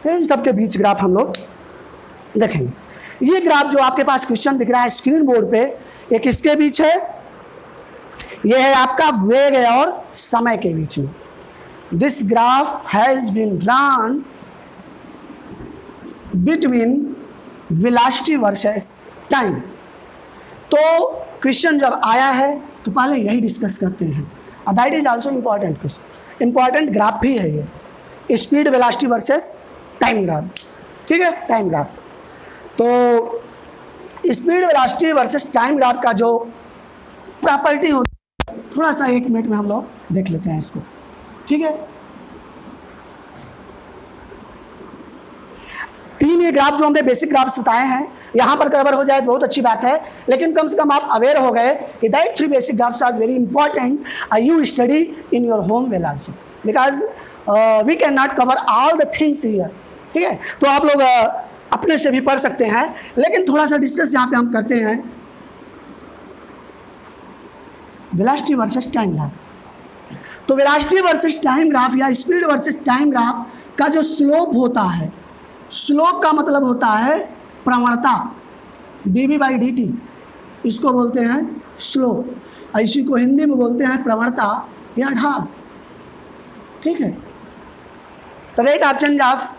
तो इन सब के बीच ग्राफ हम लोग देखेंगे। ये ग्राफ जो आपके पास क्वेश्चन दिख रहा है स्क्रीन बोर्ड पे, ये किसके बीच है, ये है आपका वेग और समय के बीच में। This graph has been drawn between velocity versus time. तो क्वेश्चन जब आया है तो पहले यही डिस्कस करते हैं, that is also important question, important graph भी है ये, speed velocity versus time graph. ठीक है, टाइम ग्राफ। तो speed velocity versus time graph का जो प्रॉपर्टी होती है, थोड़ा सा 1 मिनट में हम लोग देख लेते हैं इसको। ठीक है, 3 ये ग्राफ जो हमने बेसिक ग्राफ्स बताए हैं, यहाँ पर कवर हो जाए तो बहुत अच्छी बात है, लेकिन कम से कम आप अवेयर हो गए कि that 3 basic graphs are very important you study in your home well also, because we can not cover all the things here. ठीक है, तो आप लोग अपने से भी पढ़ सकते हैं, लेकिन थोड़ा सा डिस्कस यहाँ पे हम करते हैं वेलोसिटी वर्सेस टाइम ग्राफ। तो वेलोसिटी वर्सेस टाइम ग्राफ या स्पीड वर्सेस टाइम ग्राफ का जो स्लोप होता है, स्लोप का मतलब होता है प्रवणता, dv/dt, इसको बोलते हैं स्लोप, इसी को हिंदी में बोलते हैं प्रवणता या ढाल। ठीक है, तो rate of change of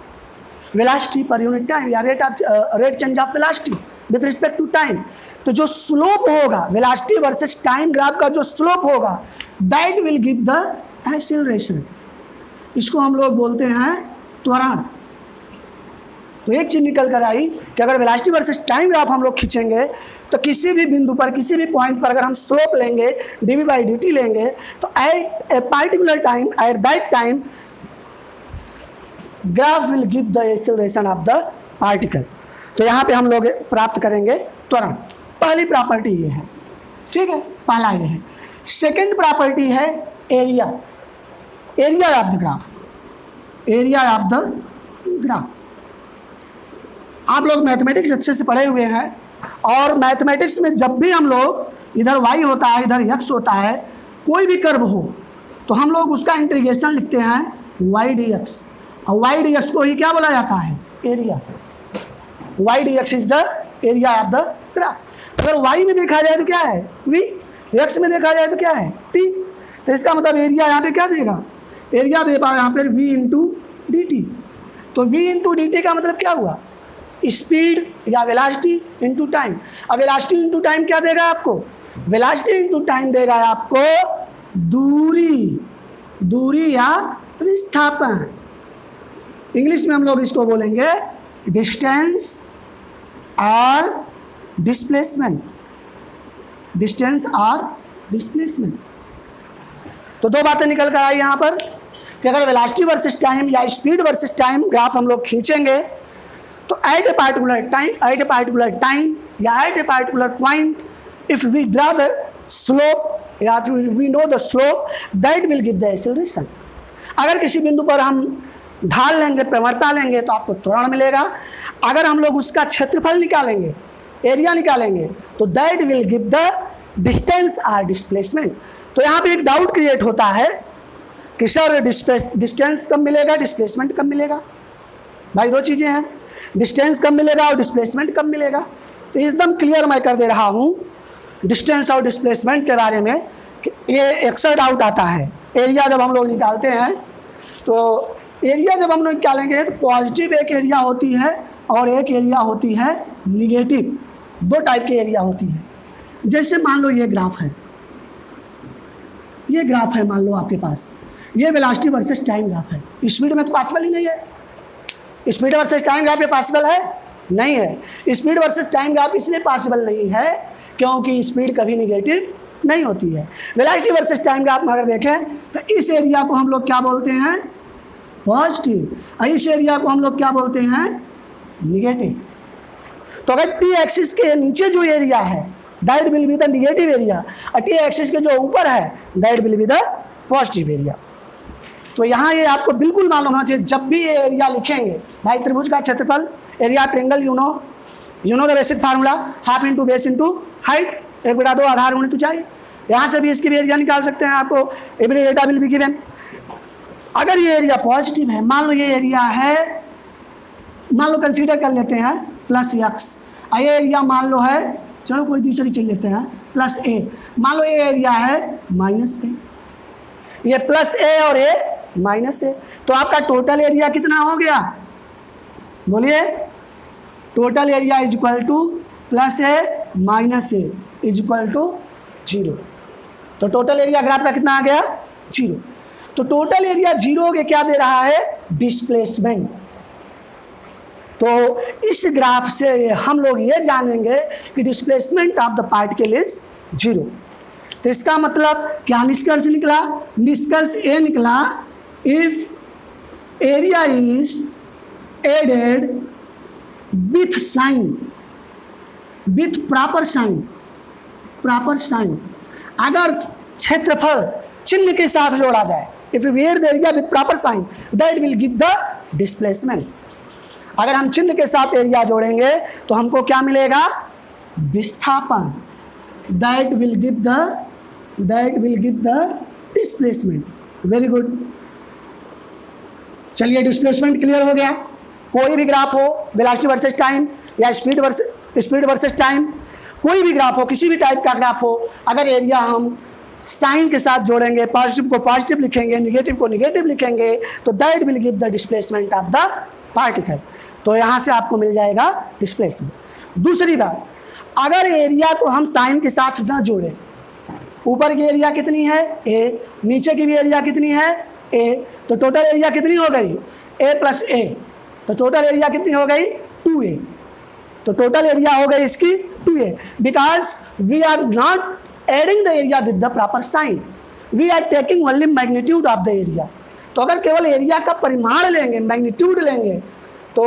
velocity per unit time या rate change of velocity with respect to time. तो जो स्लोप होगा वेलोसिटी वर्सेस टाइम ग्राफ का जो स्लोप होगा that will give the acceleration, इसको हम लोग बोलते हैं त्वरण। तो एक चीज़ निकल कर आई कि अगर वेलोसिटी वर्सेस टाइम ग्राफ हम लोग खींचेंगे तो किसी भी बिंदु पर, किसी भी पॉइंट पर अगर हम स्लोप लेंगे, dv/dt लेंगे, तो at a particular time, at that time graph will give the acceleration of the particle. तो यहाँ पे हम लोग प्राप्त करेंगे त्वरण। पहली प्रॉपर्टी ये है, ठीक है, पहला ये है। सेकेंड प्रॉपर्टी है area, area of the graph, area of the graph. आप लोग मैथमेटिक्स अच्छे से पढ़े हुए हैं, और मैथमेटिक्स में जब भी हम लोग इधर y होता है, इधर x होता है, कोई भी कर्व हो तो हम लोग उसका इंटीग्रेशन लिखते हैं y dx, और y dx को ही क्या बोला जाता है, area. y dx is the area of the graph. अगर y में देखा जाए तो क्या है v, x में देखा जाए तो क्या है t, तो इसका मतलब एरिया यहाँ पे क्या देगा, एरिया दे पाओ यहाँ पर v इंटू डी टी। तो v इंटू डी टी का मतलब क्या हुआ, स्पीड या वेलोसिटी इनटू टाइम। अब वेलोसिटी इनटू टाइम क्या देगा आपको, वेलोसिटी इनटू टाइम देगा आपको दूरी, दूरी या विस्थापन। इंग्लिश में हम लोग इसको बोलेंगे डिस्टेंस और डिस्प्लेसमेंट, डिस्टेंस और डिस्प्लेसमेंट। तो दो बातें निकल कर आई यहाँ पर कि अगर वेलोसिटी वर्सेस टाइम या स्पीड वर्सेस टाइम ग्राफ हम लोग खींचेंगे तो एट ए पार्टिकुलर टाइम या at a particular point, if we draw the slope या we know the slope that will give the acceleration. अगर किसी बिंदु पर हम ढाल लेंगे, प्रवणता लेंगे, तो आपको त्वरण मिलेगा। अगर हम लोग उसका क्षेत्रफल निकालेंगे, एरिया निकालेंगे, तो that will give the distance और डिस्प्लेसमेंट। तो यहाँ पे एक डाउट क्रिएट होता है कि सर डिस्टेंस कब मिलेगा, डिस्प्लेसमेंट कब मिलेगा। भाई दो चीज़ें हैं, डिस्टेंस कब मिलेगा और डिस्प्लेसमेंट कब मिलेगा। तो एकदम क्लियर मैं कर दे रहा हूँ डिस्टेंस और डिस्प्लेसमेंट के बारे में कि ये अक्सर डाउट आता है। एरिया जब हम लोग निकालते हैं तो एरिया जब हम लोग निकालेंगे तो पॉजिटिव एक एरिया होती है और एक एरिया होती है निगेटिव, दो टाइप की एरिया होती है। जैसे मान लो ये ग्राफ है, ये ग्राफ है, मान लो आपके पास ये वेलोसिटी वर्सेस टाइम ग्राफ है। स्पीड में तो पॉसिबल ही नहीं है, स्पीड वर्सेस टाइम ग्राफ ये पॉसिबल है नहीं है। स्पीड वर्सेस टाइम ग्राफ इसलिए पॉसिबल नहीं है क्योंकि स्पीड कभी निगेटिव नहीं होती है। वेलोसिटी वर्सेस टाइम ग्राफ में अगर देखें तो इस एरिया को हम लोग क्या बोलते हैं, पॉजिटिव, और इस एरिया को हम लोग क्या बोलते हैं, निगेटिव। तो अगर टी एक्सिस के नीचे जो एरिया है that will be the negative area, और टी एक्सिस के जो ऊपर है that will be the positive area. तो यहाँ ये आपको बिल्कुल मालूम होना चाहिए, जब भी ये एरिया लिखेंगे, भाई त्रिभुज का क्षेत्रफल, area triangle, you know the basic formula, half into base into height, 1/2 आधार गुणित ऊंचाई। यहाँ से भी इसकी भी एरिया निकाल सकते हैं, आपको every data will be given. अगर ये एरिया पॉजिटिव है, मान लो ये एरिया है, मान लो कंसीडर कर लेते हैं प्लस एक्स, और ये एरिया मान लो है, चलो कोई दूसरी चीज लेते हैं, प्लस ए। मान लो ये एरिया है माइनस ए, ये प्लस ए और ए माइनस ए, तो आपका टोटल एरिया कितना हो गया, बोलिए। Total area is equal to plus a minus a is equal to 0। तो टोटल एरिया ग्राफ का कितना आ गया, 0। तो टोटल एरिया 0 के क्या दे रहा है, डिस्प्लेसमेंट। तो इस ग्राफ से हम लोग ये जानेंगे कि displacement of the particle is 0। तो इसका मतलब क्या निष्कर्ष निकला, निष्कर्ष ये निकला, if area is added with sign, with proper sign, अगर क्षेत्रफल चिन्ह के साथ जोड़ा जाए, if you where the area with proper sign that will give the displacement. अगर हम चिन्ह के साथ एरिया जोड़ेंगे तो हमको क्या मिलेगा? विस्थापन। That will give the displacement. Very good. चलिए डिस्प्लेसमेंट क्लियर हो गया। कोई भी ग्राफ हो, वेलोसिटी वर्सेस टाइम या स्पीड वर्सेस टाइम, कोई भी ग्राफ हो, किसी भी टाइप का ग्राफ हो, अगर एरिया हम साइन के साथ जोड़ेंगे, पॉजिटिव को पॉजिटिव लिखेंगे, निगेटिव को निगेटिव लिखेंगे, तो that will give the displacement of the particle. तो यहाँ से आपको मिल जाएगा डिस्प्लेसमेंट। दूसरी बात, अगर एरिया को हम साइन के साथ ना जोड़ें, ऊपर की एरिया कितनी है? ए, नीचे की भी एरिया कितनी है? ए, तो टोटल एरिया कितनी हो गई? ए प्लस ए, तो टोटल एरिया कितनी हो गई? 2a। तो टोटल एरिया हो गई इसकी 2a, because we are not adding the area with the proper sign, we are taking only magnitude of the area. तो अगर केवल एरिया का परिमाण लेंगे, मैग्नीट्यूड लेंगे, तो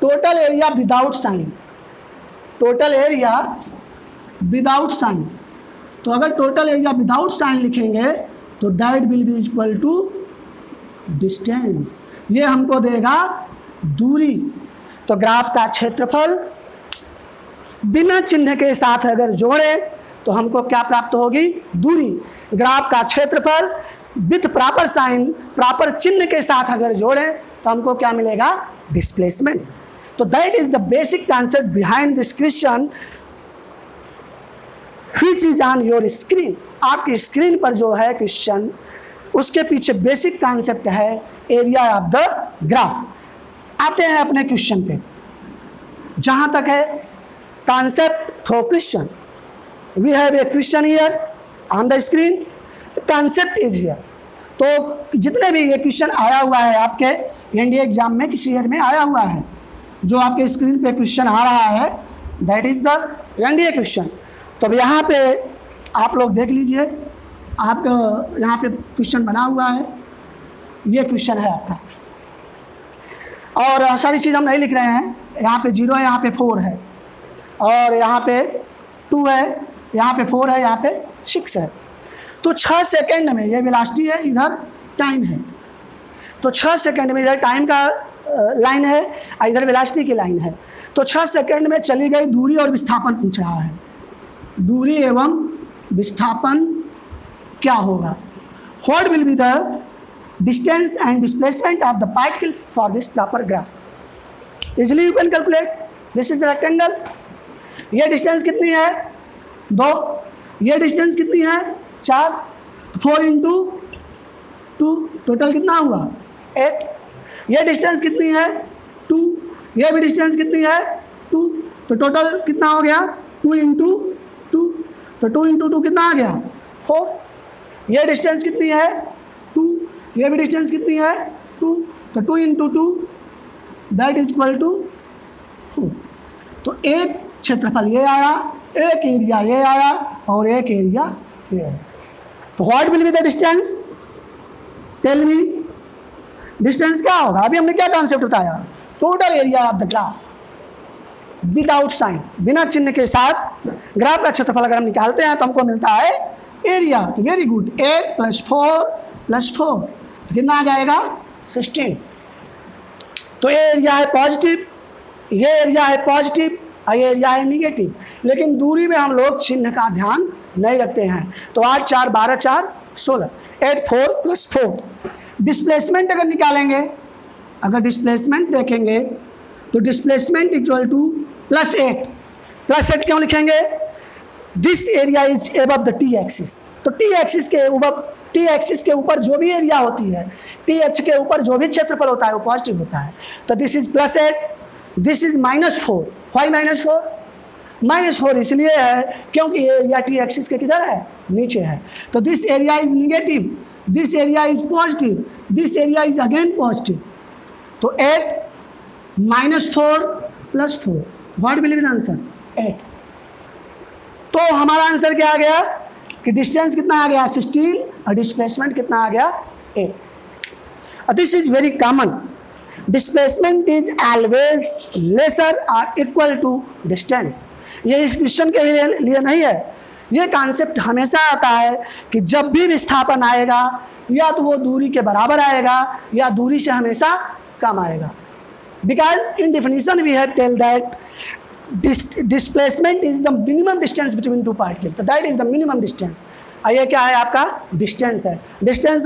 total area without sign, total area without sign, तो अगर टोटल एरिया विदाउट साइन लिखेंगे तो that will be equal to distance. ये हमको देगा दूरी। तो ग्राफ का क्षेत्रफल बिना चिन्ह के साथ अगर जोड़े तो हमको क्या प्राप्त होगी? दूरी। ग्राफ का क्षेत्रफल विथ प्रॉपर साइन, प्रॉपर चिन्ह के साथ अगर जोड़े तो हमको क्या मिलेगा? डिस्प्लेसमेंट। तो that is the basic concept behind this question which is on your screen. आपकी स्क्रीन पर जो है क्वेश्चन, उसके पीछे बेसिक कॉन्सेप्ट है एरिया ऑफ द ग्राफ। आते हैं अपने क्वेश्चन पे। जहाँ तक है concept through question, we have a question here on the screen, concept is here. तो जितने भी ये क्वेश्चन आया हुआ है आपके एनडीए एग्जाम में किसी ईयर में आया हुआ है, जो आपके स्क्रीन पे क्वेश्चन आ रहा है, that is the NDA question. तो अब यहाँ पे आप लोग देख लीजिए, आप यहाँ पे क्वेश्चन बना हुआ है, ये क्वेश्चन है आपका, और सारी चीज़ हम नहीं लिख रहे हैं। यहाँ पे 0 है, यहाँ पे 4 है, और यहाँ पे 2 है, यहाँ पे 4 है, यहाँ पे 6 है। तो 6 सेकेंड में ये वेलोसिटी है, इधर टाइम है। तो 6 सेकेंड में इधर टाइम का लाइन है और इधर वेलोसिटी की लाइन है। तो 6 सेकेंड में चली गई दूरी और विस्थापन पूछ रहा है। दूरी एवं विस्थापन क्या होगा? What will be the distance and displacement of the particle for this proper graph? Easily you can calculate. This is rectangle, ये डिस्टेंस कितनी है? 2, ये डिस्टेंस कितनी है? 4, 4 इंटू 2, टोटल कितना हुआ? 8। ये डिस्टेंस कितनी है? 2, ये भी डिस्टेंस कितनी है? 2, तो टोटल कितना हो गया? 2 इंटू 2, तो 2 इंटू 2 कितना आ गया? 4। ये डिस्टेंस कितनी है? 2, ये भी डिस्टेंस कितनी है? 2, तो 2 into 2 that is equal to 4। तो एक क्षेत्रफल ये आया, एक एरिया ये आया, और एक एरिया ये है। तो what will be the distance? Tell me, distance क्या होगा? अभी हमने क्या कॉन्सेप्ट बताया? Total area of the graph without sign, बिना चिन्ह के साथ ग्राफ का क्षेत्रफल अगर हम निकालते हैं तो हमको मिलता है एरिया। तो वेरी गुड, 8 + 4 + 4 तो कितना आ जाएगा? 16। तो ये एरिया है पॉजिटिव, ये एरिया है पॉजिटिव और ये एरिया है निगेटिव, लेकिन दूरी में हम लोग चिन्ह का ध्यान नहीं रखते हैं। तो 8 × 4 = 12, 4 = 16, 8 4 + 4। डिस्प्लेसमेंट अगर निकालेंगे, अगर डिस्प्लेसमेंट देखेंगे तो डिस्प्लेसमेंट इक्वल टू +8। +8 क्यों लिखेंगे? This area is above the T axis. तो टी एक्सिस के ऊपर जो भी एरिया होती है, टी एच के ऊपर जो भी क्षेत्रफल होता है वो पॉजिटिव होता है। तो this is +8, this is -4। Why -4? -4 इसलिए है क्योंकि ये एरिया टी एक्सिस के किधर है? नीचे है। तो this area is negative, this area is positive, this area is again positive. तो 8 - 4 + 4, what will be the answer? 8। तो हमारा आंसर क्या आ गया कि डिस्टेंस कितना आ गया? 16, और डिस्प्लेसमेंट कितना आ गया? 8। This is very common. Displacement is always lesser और इक्वल टू डिस्टेंस। ये इस क्वेश्चन के लिए नहीं है। ये कॉन्सेप्ट हमेशा आता है कि जब भी विस्थापन आएगा या तो वो दूरी के बराबर आएगा या दूरी से हमेशा कम आएगा। Because in definition we have tell that displacement is the minimum distance between two particle, तो that is the minimum distance. ये क्या है आपका डिस्टेंस है। Distance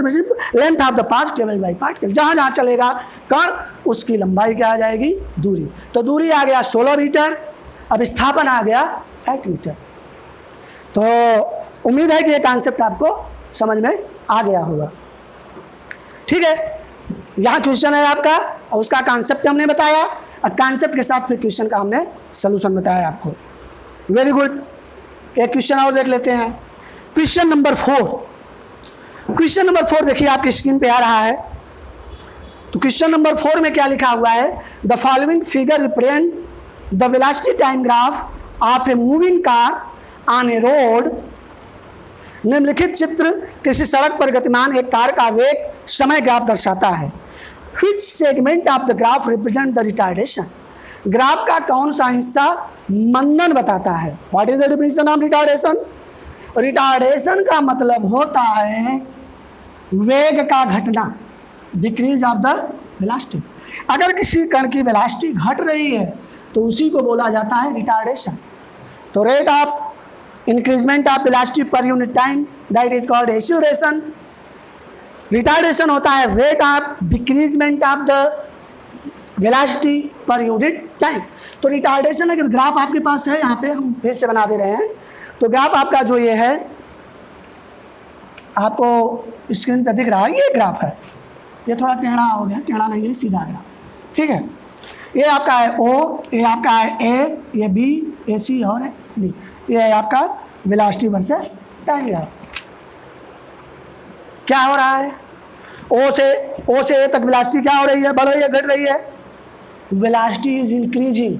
length of the path travelled by particle, जहाँ जहाँ चलेगा कण उसकी लंबाई क्या आ जाएगी दूरी। तो दूरी आ गया 16 मीटर, अब विस्थापन आ गया 8 मीटर। तो उम्मीद है कि ये कॉन्सेप्ट आपको समझ में आ गया होगा। ठीक है, यहाँ क्वेश्चन है आपका और उसका कॉन्सेप्ट हमने बताया और कॉन्सेप्ट के साथ फिर क्वेश्चन का हमने सलूशन बताया आपको। वेरी गुड, एक क्वेश्चन और देख लेते हैं। Question number 4। क्वेश्चन नंबर 4 देखिए आपकी स्क्रीन पे आ रहा है। तो क्वेश्चन नंबर 4 में क्या लिखा हुआ है, the following figure represent the velocity time graph of a moving car on A road. निम्नलिखित चित्र किसी सड़क पर गतिमान एक कार का वेग समय ग्राफ दर्शाता है। Which segment of the graph represent the retardation? Graph का कौन सा हिस्सा मंदन बताता है। What is the definition of retardation? Retardation का मतलब होता है वेग का घटना, डिक्रीज ऑफ द वेलोसिटी। अगर किसी कण की वेलोसिटी घट रही है तो उसी को बोला जाता है रिटार्डेशन। तो rate of increment of velocity per unit time, that is called acceleration. Retardation होता है rate of decreasement of the velocity per unit time. तो रिटार्डेशन अगर ग्राफ आपके पास है, यहाँ पे हम फिर से बना दे रहे हैं। तो ग्राफ आपका जो ये है आपको स्क्रीन पे दिख रहा है, ये ग्राफ है। ये थोड़ा टेढ़ा हो गया, टेढ़ा नहीं है, सीधा ग्राफ। ठीक है, ये आपका है ओ, ये आपका है ए, ये बी, ये सी और है डी। ये है आपका वेलोसिटी वर्सेस टाइम ग्राफ। क्या हो रहा है, ओ से ए तक वेलोसिटी क्या हो रही है, बढ़ रही है, घट रही है। Velocity is increasing.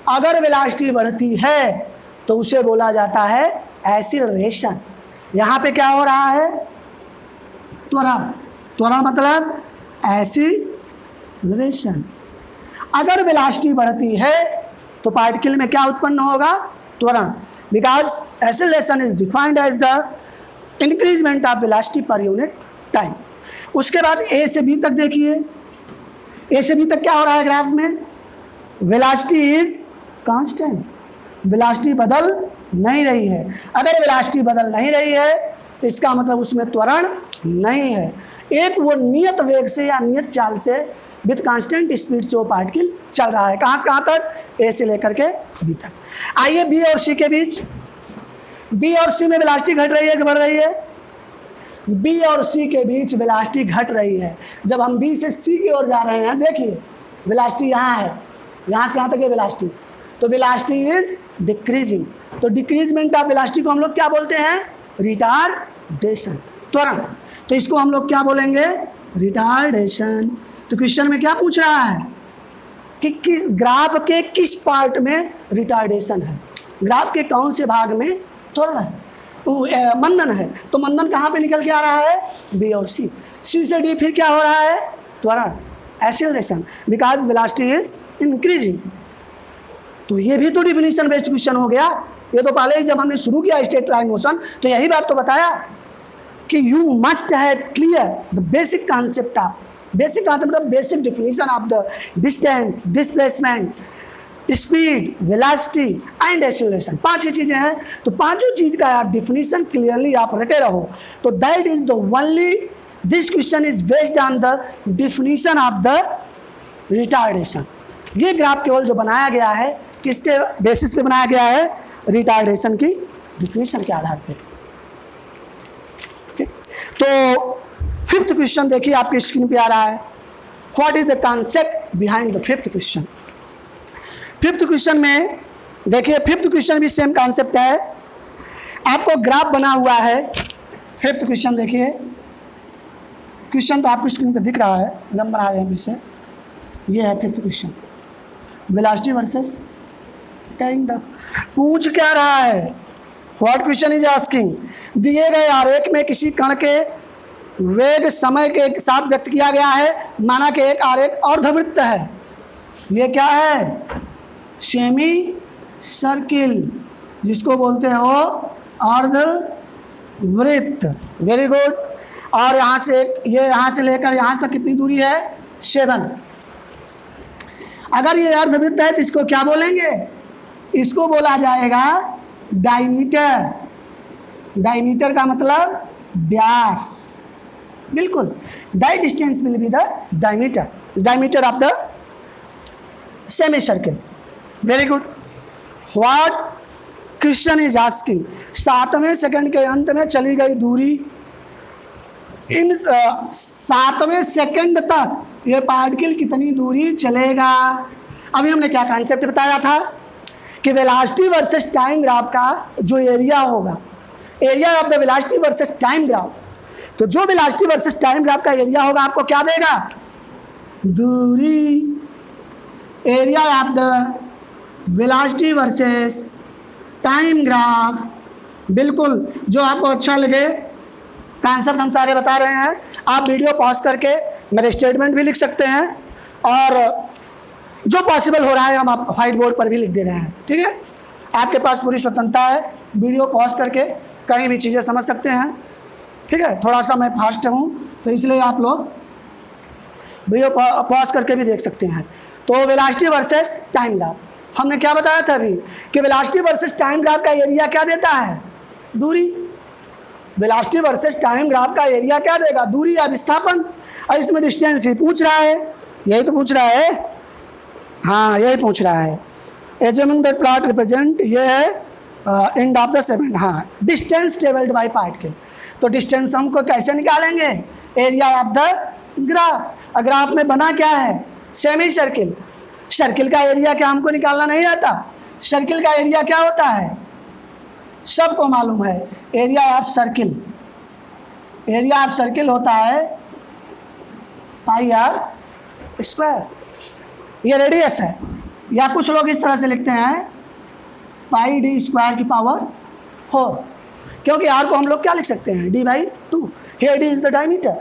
अगर वेलोसिटी बढ़ती है तो उसे बोला जाता है एक्सीलरेशन। यहाँ पे क्या हो रहा है, त्वरण। त्वरण मतलब एक्सीलरेशन। अगर वेलोसिटी बढ़ती है तो पार्टिकल में क्या उत्पन्न होगा, त्वरण। Because acceleration is defined as the increment of velocity per unit time. उसके बाद ए से बी तक देखिए, ए से बी तक क्या हो रहा है ग्राफ में, वेलोसिटी इज कांस्टेंट। वेलोसिटी बदल नहीं रही है। अगर वेलोसिटी बदल नहीं रही है तो इसका मतलब उसमें त्वरण नहीं है। एक वो नियत वेग से या नियत चाल से विद कांस्टेंट स्पीड से वो पार्टिकल चल रहा है। कहाँ से कहाँ तक, ए से लेकर के बी तक। आइए बी और सी के बीच, बी और सी में वेलोसिटी घट रही है कि बढ़ रही है, बी और सी के बीच वेलोसिटी घट रही है। जब हम बी से सी की ओर जा रहे हैं, देखिए वेलोसिटी यहाँ है, यहाँ से यहाँ तक है वेलोसिटी, तो वेलोसिटी इज डिक्रीजिंग। तो डिक्रीजमेंट ऑफ वेलोसिटी को हम लोग क्या बोलते हैं, रिटार्डेशन, त्वरण। तो इसको हम लोग क्या बोलेंगे, रिटार्डेशन। तो क्वेश्चन में क्या पूछ रहा है कि किस ग्राफ के किस पार्ट में रिटार्डेशन है, ग्राफ के कौन से भाग में त्वरण है, मंदन है। तो मंदन कहाँ पे निकल के आ रहा है, बी और सी। सी से डी फिर क्या हो रहा है, त्वरण, acceleration, because velocity is increasing. तो ये भी तो डिफिनीशन बेस्ड क्वेश्चन हो गया। ये तो पहले ही जब हमने शुरू किया स्ट्रेट लाइन मोशन तो यही बात तो बताया कि you must have clear the basic concept of basic definition of the distance, displacement, speed, velocity and acceleration. 5 ही चीज़ें हैं। तो पांचों चीज़ का आप डिफिनीशन क्लियरली आप रटे रहो तो that is the only this question is based on the definition of the retardation. ये ग्राफ केवल जो बनाया गया है किसके बेसिस पे बनाया गया है, रिटार्डेशन की डिफिनीशन के आधार पे। तो 5th क्वेश्चन देखिए आपकी स्क्रीन पे आ रहा है। What is the concept behind the 5th question. 5th question में देखिए, 5th क्वेश्चन भी सेम कॉन्सेप्ट है। आपको ग्राफ बना हुआ है। 5th क्वेश्चन देखिए, क्वेश्चन तो आपको स्क्रीन पे दिख रहा है, नंबर आ रहे हैं पीछे। ये है 5th question, velocity versus time. पूछ क्या रहा है, व्हाट क्वेश्चन इज आस्किंग, दिए गए आरेख में किसी कण के वेग समय के साथ व्यक्त किया गया है। माना कि एक आरेख अर्धवृत्त है, ये क्या है, सेमी सर्किल, जिसको बोलते हो अर्धवृत्त। Very good. और यहाँ से ये यहाँ से लेकर यहाँ तक कितनी दूरी है? 7। अगर ये अर्धवृत्त है तो इसको क्या बोलेंगे? इसको बोला जाएगा डायमीटर। डायमीटर का मतलब व्यास। बिल्कुल, that distance will be the diameter, diameter of the semi circle. Very good. What question is asking, 7वें सेकंड के अंत में चली गई दूरी, इन 7वें सेकंड तक ये पार्टिकल कितनी दूरी चलेगा? अभी हमने क्या कॉन्सेप्ट बताया था कि वेलोसिटी वर्सेस टाइम ग्राफ का जो एरिया होगा, area of the velocity versus time graph, तो जो वेलोसिटी वर्सेस टाइम ग्राफ का एरिया होगा आपको क्या देगा? दूरी। Area of the velocity versus time graph, बिल्कुल जो आपको अच्छा लगे, कॉन्सेप्ट हम सारे बता रहे हैं। आप वीडियो पॉज करके मेरे स्टेटमेंट भी लिख सकते हैं और जो पॉसिबल हो रहा है हम आप व्हाइट बोर्ड पर भी लिख दे रहे हैं। ठीक है, आपके पास पूरी स्वतंत्रता है, वीडियो पॉज करके कहीं भी चीज़ें समझ सकते हैं। ठीक है, थोड़ा सा मैं फास्ट हूँ तो इसलिए आप लोग वीडियो पॉज करके भी देख सकते हैं। तो वेलोसिटी वर्सेस टाइम ग्राफ हमने क्या बताया था अभी कि वेलोसिटी वर्सेस टाइम ग्राफ का एरिया क्या देता है? दूरी। वेलोसिटी वर्सेस टाइम ग्राफ का एरिया क्या देगा? दूरी या विस्थापन। और इसमें डिस्टेंस ही पूछ रहा है, यही तो पूछ रहा है। हाँ, यही पूछ रहा है। एज्यूमिंग दैट प्लॉट रिप्रेजेंट, ये है एंड ऑफ द सेगमेंट। हाँ, डिस्टेंस ट्रेवल्ड बाय पार्टिकल, तो डिस्टेंस हमको कैसे निकालेंगे? Area of the graph. Graph में बना क्या है? Semi circle. सर्किल का एरिया क्या हमको निकालना नहीं आता? सर्किल का एरिया क्या होता है? सबको मालूम है, area of circle. Area of circle होता है पाई आर स्क्वायर। ये रेडियस है, या कुछ लोग इस तरह से लिखते हैं पाई डी स्क्वायर की पावर 4, क्योंकि आर को हम लोग क्या लिख सकते हैं? d/2। Here D is the diameter,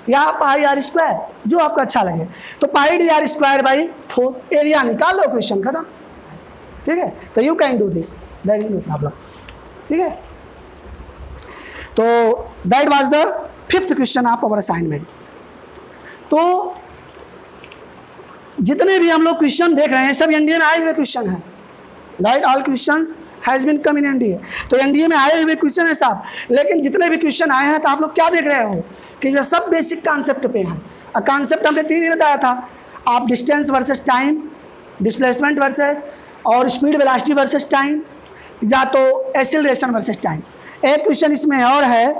या पाई आर स्क्वायर, जो आपको अच्छा लगे। तो pi D r square by 4, area निकाल लो, क्वेश्चन खत्म। ठीक है, तो you can do this, that is no problem. ठीक है, तो that was the 5th question of our assignment. तो जितने भी हम लोग क्वेश्चन देख रहे हैं सब एनडीए में आए हुए क्वेश्चन हैं, right? All questions has been come in NDA. तो एनडीए में आए हुए क्वेश्चन है साहब, लेकिन जितने भी क्वेश्चन आए हैं तो आप लोग क्या देख रहे हो कि ये सब बेसिक कॉन्सेप्ट पे हैं। और कॉन्सेप्ट हमने 3 ही बताया था, आप distance versus time, displacement versus, और स्पीड वेलोसिटी वर्सेस टाइम, या तो एक्सीलरेशन वर्सेस टाइम। एक क्वेश्चन इसमें और है,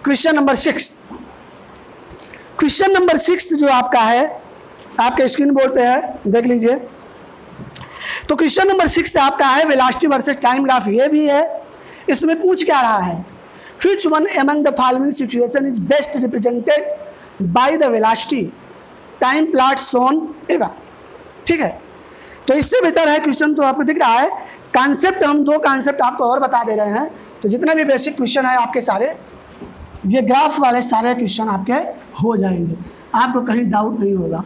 क्वेश्चन नंबर 6। क्वेश्चन नंबर 6 जो आपका है, आपके स्क्रीन बोर्ड पे है, देख लीजिए। तो क्वेश्चन नंबर 6 आपका है वेलोसिटी वर्सेस टाइम ग्राफ। ये भी है, इसमें पूछ क्या रहा है? Which one among the following situation is best represented by the velocity time plot shown above? ठीक है, तो इससे बेटर है क्वेश्चन, तो आपको दिख रहा है। कॉन्सेप्ट हम 2 कॉन्सेप्ट आपको और बता दे रहे हैं, तो जितने भी बेसिक क्वेश्चन है आपके सारे, ये ग्राफ वाले सारे क्वेश्चन आपके हो जाएंगे, आपको कहीं डाउट नहीं होगा।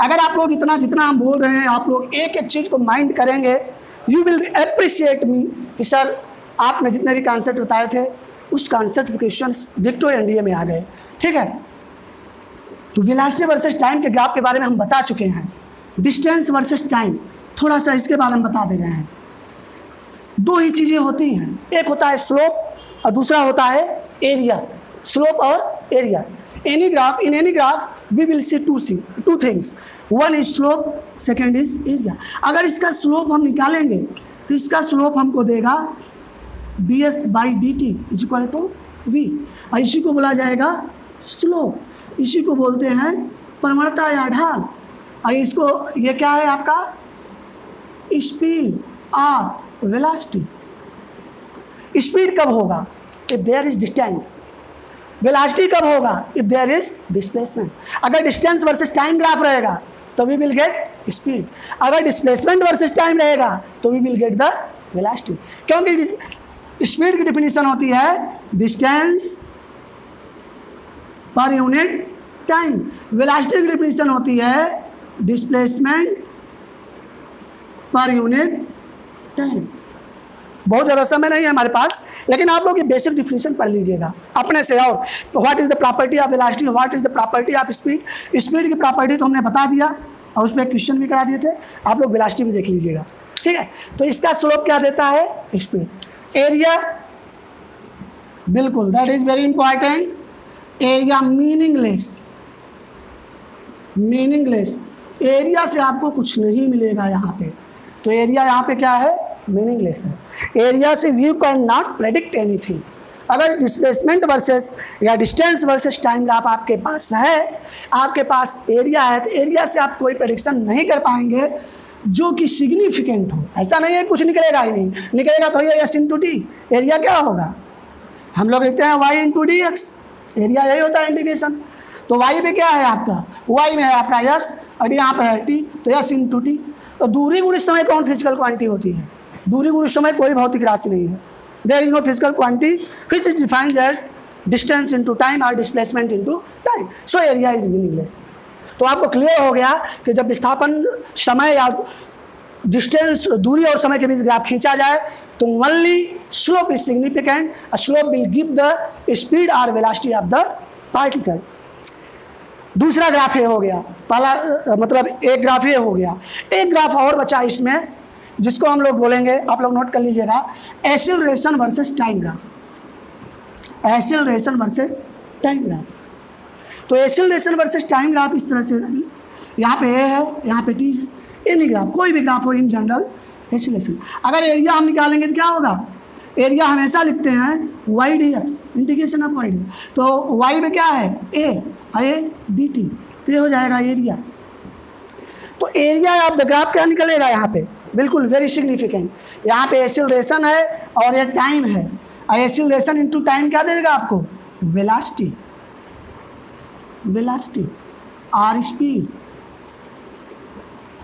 अगर आप लोग इतना जितना हम बोल रहे हैं, आप लोग एक एक चीज़ को माइंड करेंगे, यू विल अप्रिशिएट मी कि सर आपने जितने भी कॉन्सेप्ट बताए थे उस कॉन्सेप्ट क्वेश्चन डिक्टो एनडीए में आ गए। ठीक है, तो वेलोसिटी वर्सेस टाइम के ग्राफ के बारे में हम बता चुके हैं। डिस्टेंस वर्सेस टाइम, थोड़ा सा इसके बारे में बता दे रहे हैं। 2 ही चीज़ें होती हैं, एक होता है स्लोप और दूसरा होता है एरिया। स्लोप और area. Any graph, in any graph we will see two things, one is slope, second is area. अगर इसका स्लोप हम निकालेंगे तो इसका स्लोप हमको देगा ds/dt = v, और इसी को बोला जाएगा स्लोप। इसी को बोलते हैं प्रवणता या ढाल। और इसको, ये क्या है आपका? स्पीड और वेलोसिटी। स्पीड कब होगा? If there is distance. Velocity कब होगा? If there is displacement. अगर डिस्टेंस वर्सेस टाइम ग्राफ रहेगा तो वी विल गेट स्पीड, अगर डिस्प्लेसमेंट वर्सेस टाइम रहेगा तो we will get the velocity. क्योंकि स्पीड की डिफिनीशन होती है distance per unit time, velocity की डिफिनीशन होती है डिस्प्लेसमेंट पर यूनिट टाइम। बहुत ज़्यादा समय नहीं है हमारे पास, लेकिन आप लोग ये बेसिक डिफिनेशन पढ़ लीजिएगा अपने से। और what is the property of velocity, what is the property of speed. Speed की प्रॉपर्टी तो हमने बता दिया और उस पर क्वेश्चन भी करा दिए थे, आप लोग वेलोसिटी भी देख लीजिएगा, ठीक है। तो इसका स्लोप क्या देता है, स्पीड। एरिया, बिल्कुल that is very important. Area meaningless, meaningless, area से आपको कुछ नहीं मिलेगा यहाँ पे। तो एरिया यहाँ पे क्या है, मीनिंगलेस है। एरिया से you can not predict anything. अगर डिस्प्लेसमेंट वर्सेस या डिस्टेंस वर्सेस टाइम ग्राफ आपके पास है, आपके पास एरिया है, तो एरिया से आप कोई प्रेडिक्शन नहीं कर पाएंगे जो कि सिग्निफिकेंट हो। ऐसा नहीं है कुछ निकलेगा ही नहीं, निकलेगा तो ये एस इंटू टी। एरिया क्या होगा, हम लोग लिखते हैं y into d x, area यही होता है इंटीग्रेशन। तो वाई में क्या है आपका, वाई में है आपका यस और यहाँ पर है टी, तो यस इंटू टी। तो दूरी गुणित समय कौन फिजिकल क्वांटिटी होती है, दूरी गुणित समय कोई भौतिक राशि नहीं है। There is no physical quantity which is defined as distance into time और displacement into time. So area is meaningless. तो आपको क्लियर हो गया कि जब विस्थापन समय या डिस्टेंस, दूरी और समय के बीच ग्राफ खींचा जाए तो only slope is significant, slope will give the speed और वेलोसिटी ऑफ द पार्टिकल। दूसरा ग्राफ ये हो गया, पहला मतलब एक ग्राफ ये हो गया। एक ग्राफ और बचा इसमें जिसको हम लोग बोलेंगे, आप लोग नोट कर लीजिएगा, acceleration versus time graph. Acceleration versus time graph. तो एक्सेलरेशन वर्सेस टाइम ग्राफ इस तरह से, यहाँ पे ए है, यहाँ पे टी है, एनी ग्राफ कोई भी ग्राफ हो इन जनरल एक्सेलरेशन। अगर एरिया हम निकालेंगे तो क्या होगा, एरिया हमेशा लिखते हैं y d x, integration of y d. तो वाई में क्या है, ए डी टी, तो ये हो जाएगा एरिया। तो एरिया ऑफ द ग्राफ क्या निकलेगा यहाँ पे, बिल्कुल वेरी सिग्निफिकेंट। यहाँ पे एक्सेलरेशन है और ये टाइम है, और एक्सेलरेशन इनटू टाइम क्या देगा आपको, वेलोसिटी, वेलोसिटी और स्पीड।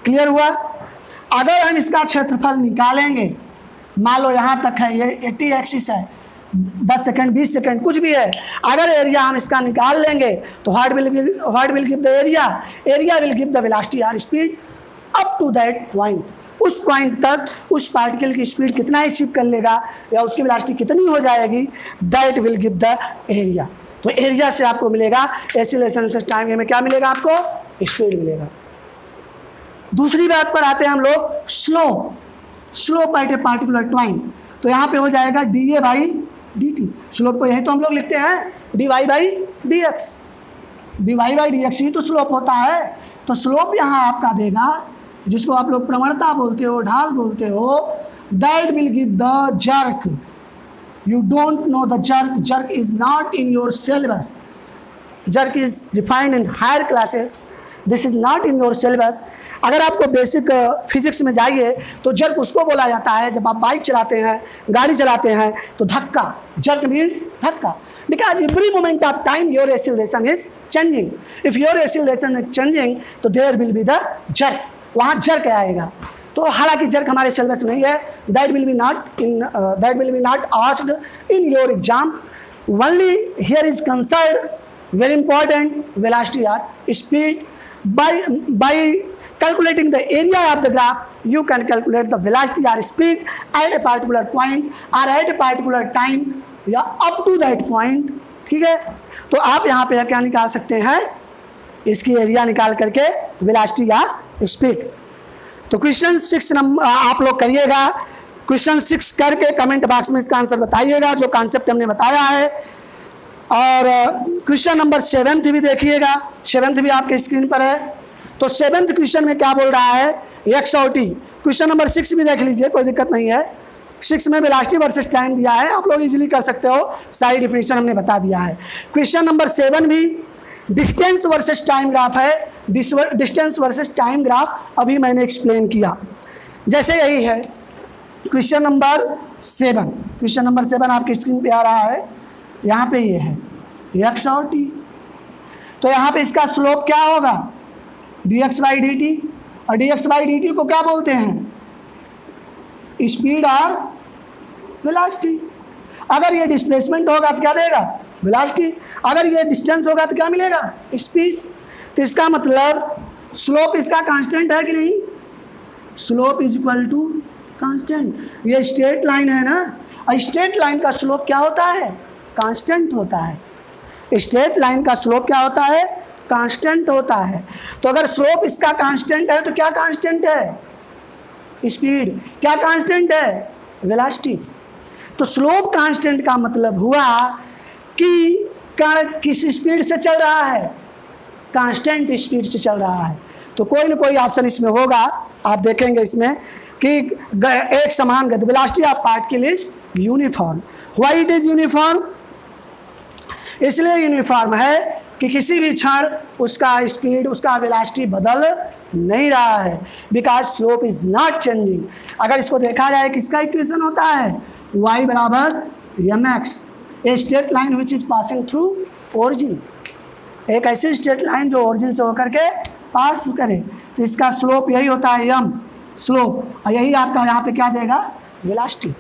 क्लियर हुआ। अगर हम इसका क्षेत्रफल निकालेंगे, मान लो यहाँ तक है, ये 80 एक्सिस है, 10 सेकंड 20 सेकंड कुछ भी है, अगर एरिया हम इसका निकाल लेंगे तो what will give the area, area will give the velocity और speed up to that point. उस पॉइंट तक उस पार्टिकल की स्पीड कितना अचीव कर लेगा या उसकी वेलोसिटी कितनी हो जाएगी, that will give the area. तो एरिया से आपको मिलेगा एक्सेलरेशन से टाइम में क्या मिलेगा, आपको स्पीड मिलेगा। दूसरी बात पर आते हैं हम लोग, slope at a particular time. तो यहाँ पे हो जाएगा D A by D T. Slope को यही तो हम लोग लिखते हैं D Y by D X, D Y by D X ही तो स्लोप होता है। तो स्लोप यहाँ आपका देगा, जिसको आप लोग प्रवणता बोलते हो, ढाल बोलते हो, that will give the jerk. You don't know the jerk, jerk is not in your syllabus, jerk is defined in higher classes, this is not in your syllabus. अगर आपको बेसिक फिजिक्स में जाइए तो जर्क उसको बोला जाता है जब आप बाइक चलाते हैं, गाड़ी चलाते हैं तो धक्का, जर्क मीन्स धक्का। Because every moment of time your acceleration is changing, if your acceleration is changing तो there will be the jerk, वहाँ जर्क आएगा। तो हालांकि जर्क हमारे सिलेबस में नहीं है, that will be not asked in your exam. Only here is concerned very important velocity और speed. by calculating the area of the graph, you can calculate the velocity or speed at a particular point or at a particular time या up to that point, ठीक है। तो आप यहाँ पे क्या निकाल सकते हैं, इसकी एरिया निकाल करके वेलोसिटी या स्पीड। तो क्वेश्चन 6 नंबर आप लोग करिएगा, क्वेश्चन 6 करके कमेंट बॉक्स में इसका आंसर बताइएगा जो कॉन्सेप्ट हमने बताया है। और क्वेश्चन नंबर 7 भी देखिएगा, 7 भी आपके स्क्रीन पर है। तो 7th क्वेश्चन में क्या बोल रहा है, एक्स और टी। क्वेश्चन नंबर 6 भी देख लीजिए, कोई दिक्कत नहीं है। 6 में वेलोसिटी वर्सेस टाइम दिया है, आप लोग इजीली कर सकते हो, सारी डिफिनीशन हमने बता दिया है। क्वेश्चन नंबर 7 भी डिस्टेंस वर्सेस टाइम ग्राफ है, डिस्टेंस वर्सेस टाइम ग्राफ अभी मैंने एक्सप्लेन किया। जैसे यही है क्वेश्चन नंबर 7, क्वेश्चन नंबर 7 आपकी स्क्रीन पे आ रहा है, यहाँ पे ये है एक्स और टी। तो यहाँ पे इसका स्लोप क्या होगा, D X by D T, और D X by D T को क्या बोलते हैं, स्पीड और वेलोसिटी। अगर ये डिस्प्लेसमेंट होगा तो क्या देगा, वेलोसिटी। अगर ये डिस्टेंस होगा तो क्या मिलेगा, स्पीड। तो इसका मतलब स्लोप इसका कांस्टेंट है कि नहीं, slope is equal to constant. ये स्ट्रेट लाइन है ना, और स्ट्रेट लाइन का स्लोप क्या होता है? कांस्टेंट होता है। स्ट्रेट लाइन का स्लोप क्या होता है? कांस्टेंट होता है। तो अगर स्लोप इसका कांस्टेंट है तो क्या कांस्टेंट है? स्पीड। क्या कांस्टेंट है? वेलोसिटी। तो स्लोप कांस्टेंट का मतलब हुआ कि कण किस स्पीड से चल रहा है? कांस्टेंट स्पीड से चल रहा है। तो कोई ना कोई ऑप्शन इसमें होगा, आप देखेंगे इसमें कि एक समान गति, velocity of particle is uniform. Why it is uniform? इसलिए यूनिफॉर्म है कि किसी भी क्षण उसका स्पीड, उसका वेलोसिटी बदल नहीं रहा है, because slope is not changing. अगर इसको देखा जाए किसका इक्वेशन होता है? y बराबर mx, a straight line which is passing through origin. एक ऐसी स्ट्रेट लाइन जो ओरिजिन से होकर के पास करे, तो इसका स्लोप यही होता है m स्लोप, और यही आपका यहाँ पे क्या देगा? वेलोसिटी।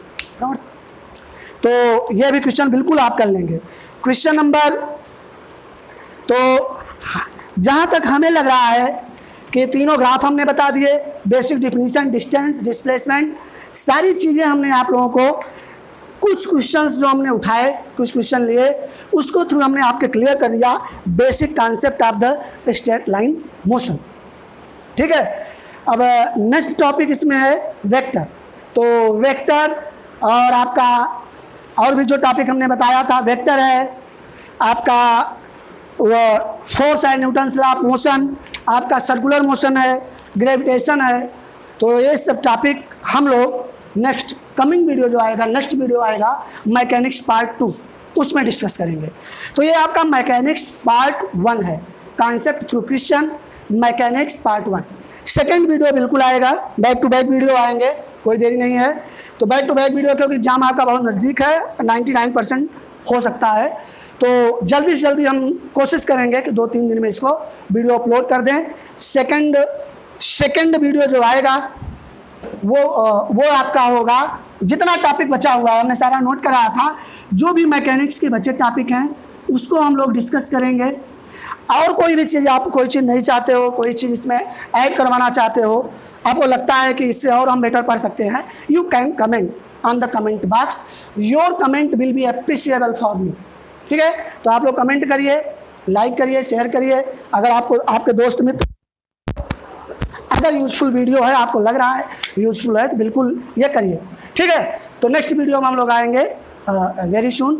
तो ये भी क्वेश्चन बिल्कुल आप कर लेंगे। क्वेश्चन नंबर, तो जहाँ तक हमें लग रहा है कि तीनों ग्राफ हमने बता दिए, बेसिक डिफिनीशन, डिस्टेंस, डिस्प्लेसमेंट, सारी चीज़ें हमने आप लोगों को, कुछ क्वेश्चंस जो हमने उठाए, कुछ क्वेश्चन लिए, उसको थ्रू हमने आपके क्लियर कर दिया basic concept of the straight line motion. ठीक है, अब नेक्स्ट टॉपिक इसमें है वेक्टर। तो वेक्टर और आपका और भी जो टॉपिक हमने बताया था, वेक्टर है आपका वो फोर्स है, न्यूटन्स लॉ ऑफ मोशन, आपका सर्कुलर मोशन है, ग्रेविटेशन है। तो ये सब टॉपिक हम लोग नेक्स्ट कमिंग वीडियो जो आएगा, नेक्स्ट वीडियो आएगा मैकेनिक्स पार्ट 2, उसमें डिस्कस करेंगे। तो ये आपका मैकेनिक्स पार्ट 1 है, concept through question, mechanics part 1। Second video बिल्कुल आएगा, बैक टू बैक वीडियो आएंगे, कोई देरी नहीं है। तो बैक टू बैक वीडियो, क्योंकि एग्जाम आपका बहुत नज़दीक है, 99% हो सकता है, तो जल्दी से जल्दी हम कोशिश करेंगे कि 2-3 दिन में इसको वीडियो अपलोड कर दें। सेकंड वीडियो जो आएगा वो आपका होगा, जितना टॉपिक बचा हुआ है हमने सारा नोट कराया था, जो भी मैकेनिक्स के बचे टॉपिक हैं उसको हम लोग डिस्कस करेंगे। और कोई भी चीज़, आप कोई चीज़ नहीं चाहते हो, कोई चीज़ इसमें ऐड करवाना चाहते हो, आपको लगता है कि इससे और हम बेटर पढ़ सकते हैं, you can comment on the comment box, your comment will be appreciable for me. ठीक है, तो आप लोग कमेंट करिए, लाइक करिए, शेयर करिए। अगर आपको आपके दोस्त मित्र अगर यूजफुल वीडियो है, आपको लग रहा है यूजफुल है, तो बिल्कुल ये करिए। ठीक है, तो नेक्स्ट वीडियो में हम लोग आएंगे वेरी सून।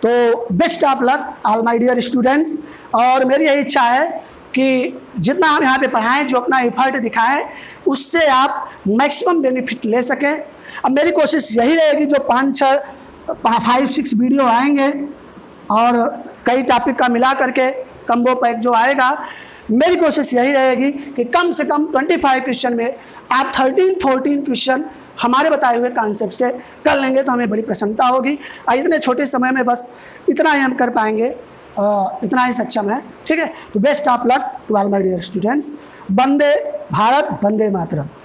तो best of luck all my dear students. और मेरी यही इच्छा है कि जितना हम यहाँ पे पढ़ाएं, जो अपना एफर्ट दिखाएं, उससे आप मैक्सिमम बेनिफिट ले सकें। अब मेरी कोशिश यही रहेगी, जो 5-6 वीडियो आएंगे और कई टॉपिक का मिला करके कम्बो पैक जो आएगा, मेरी कोशिश यही रहेगी कि कम से कम 25 क्वेश्चन में आप 13-14 क्वेश्चन हमारे बताए हुए कॉन्सेप्ट से कर लेंगे, तो हमें बड़ी प्रसन्नता होगी। और इतने छोटे समय में बस इतना ही हम कर पाएंगे, इतना ही सक्षम है। ठीक है, तो best of luck to all my dear students. वंदे भारत, वंदे मातरम।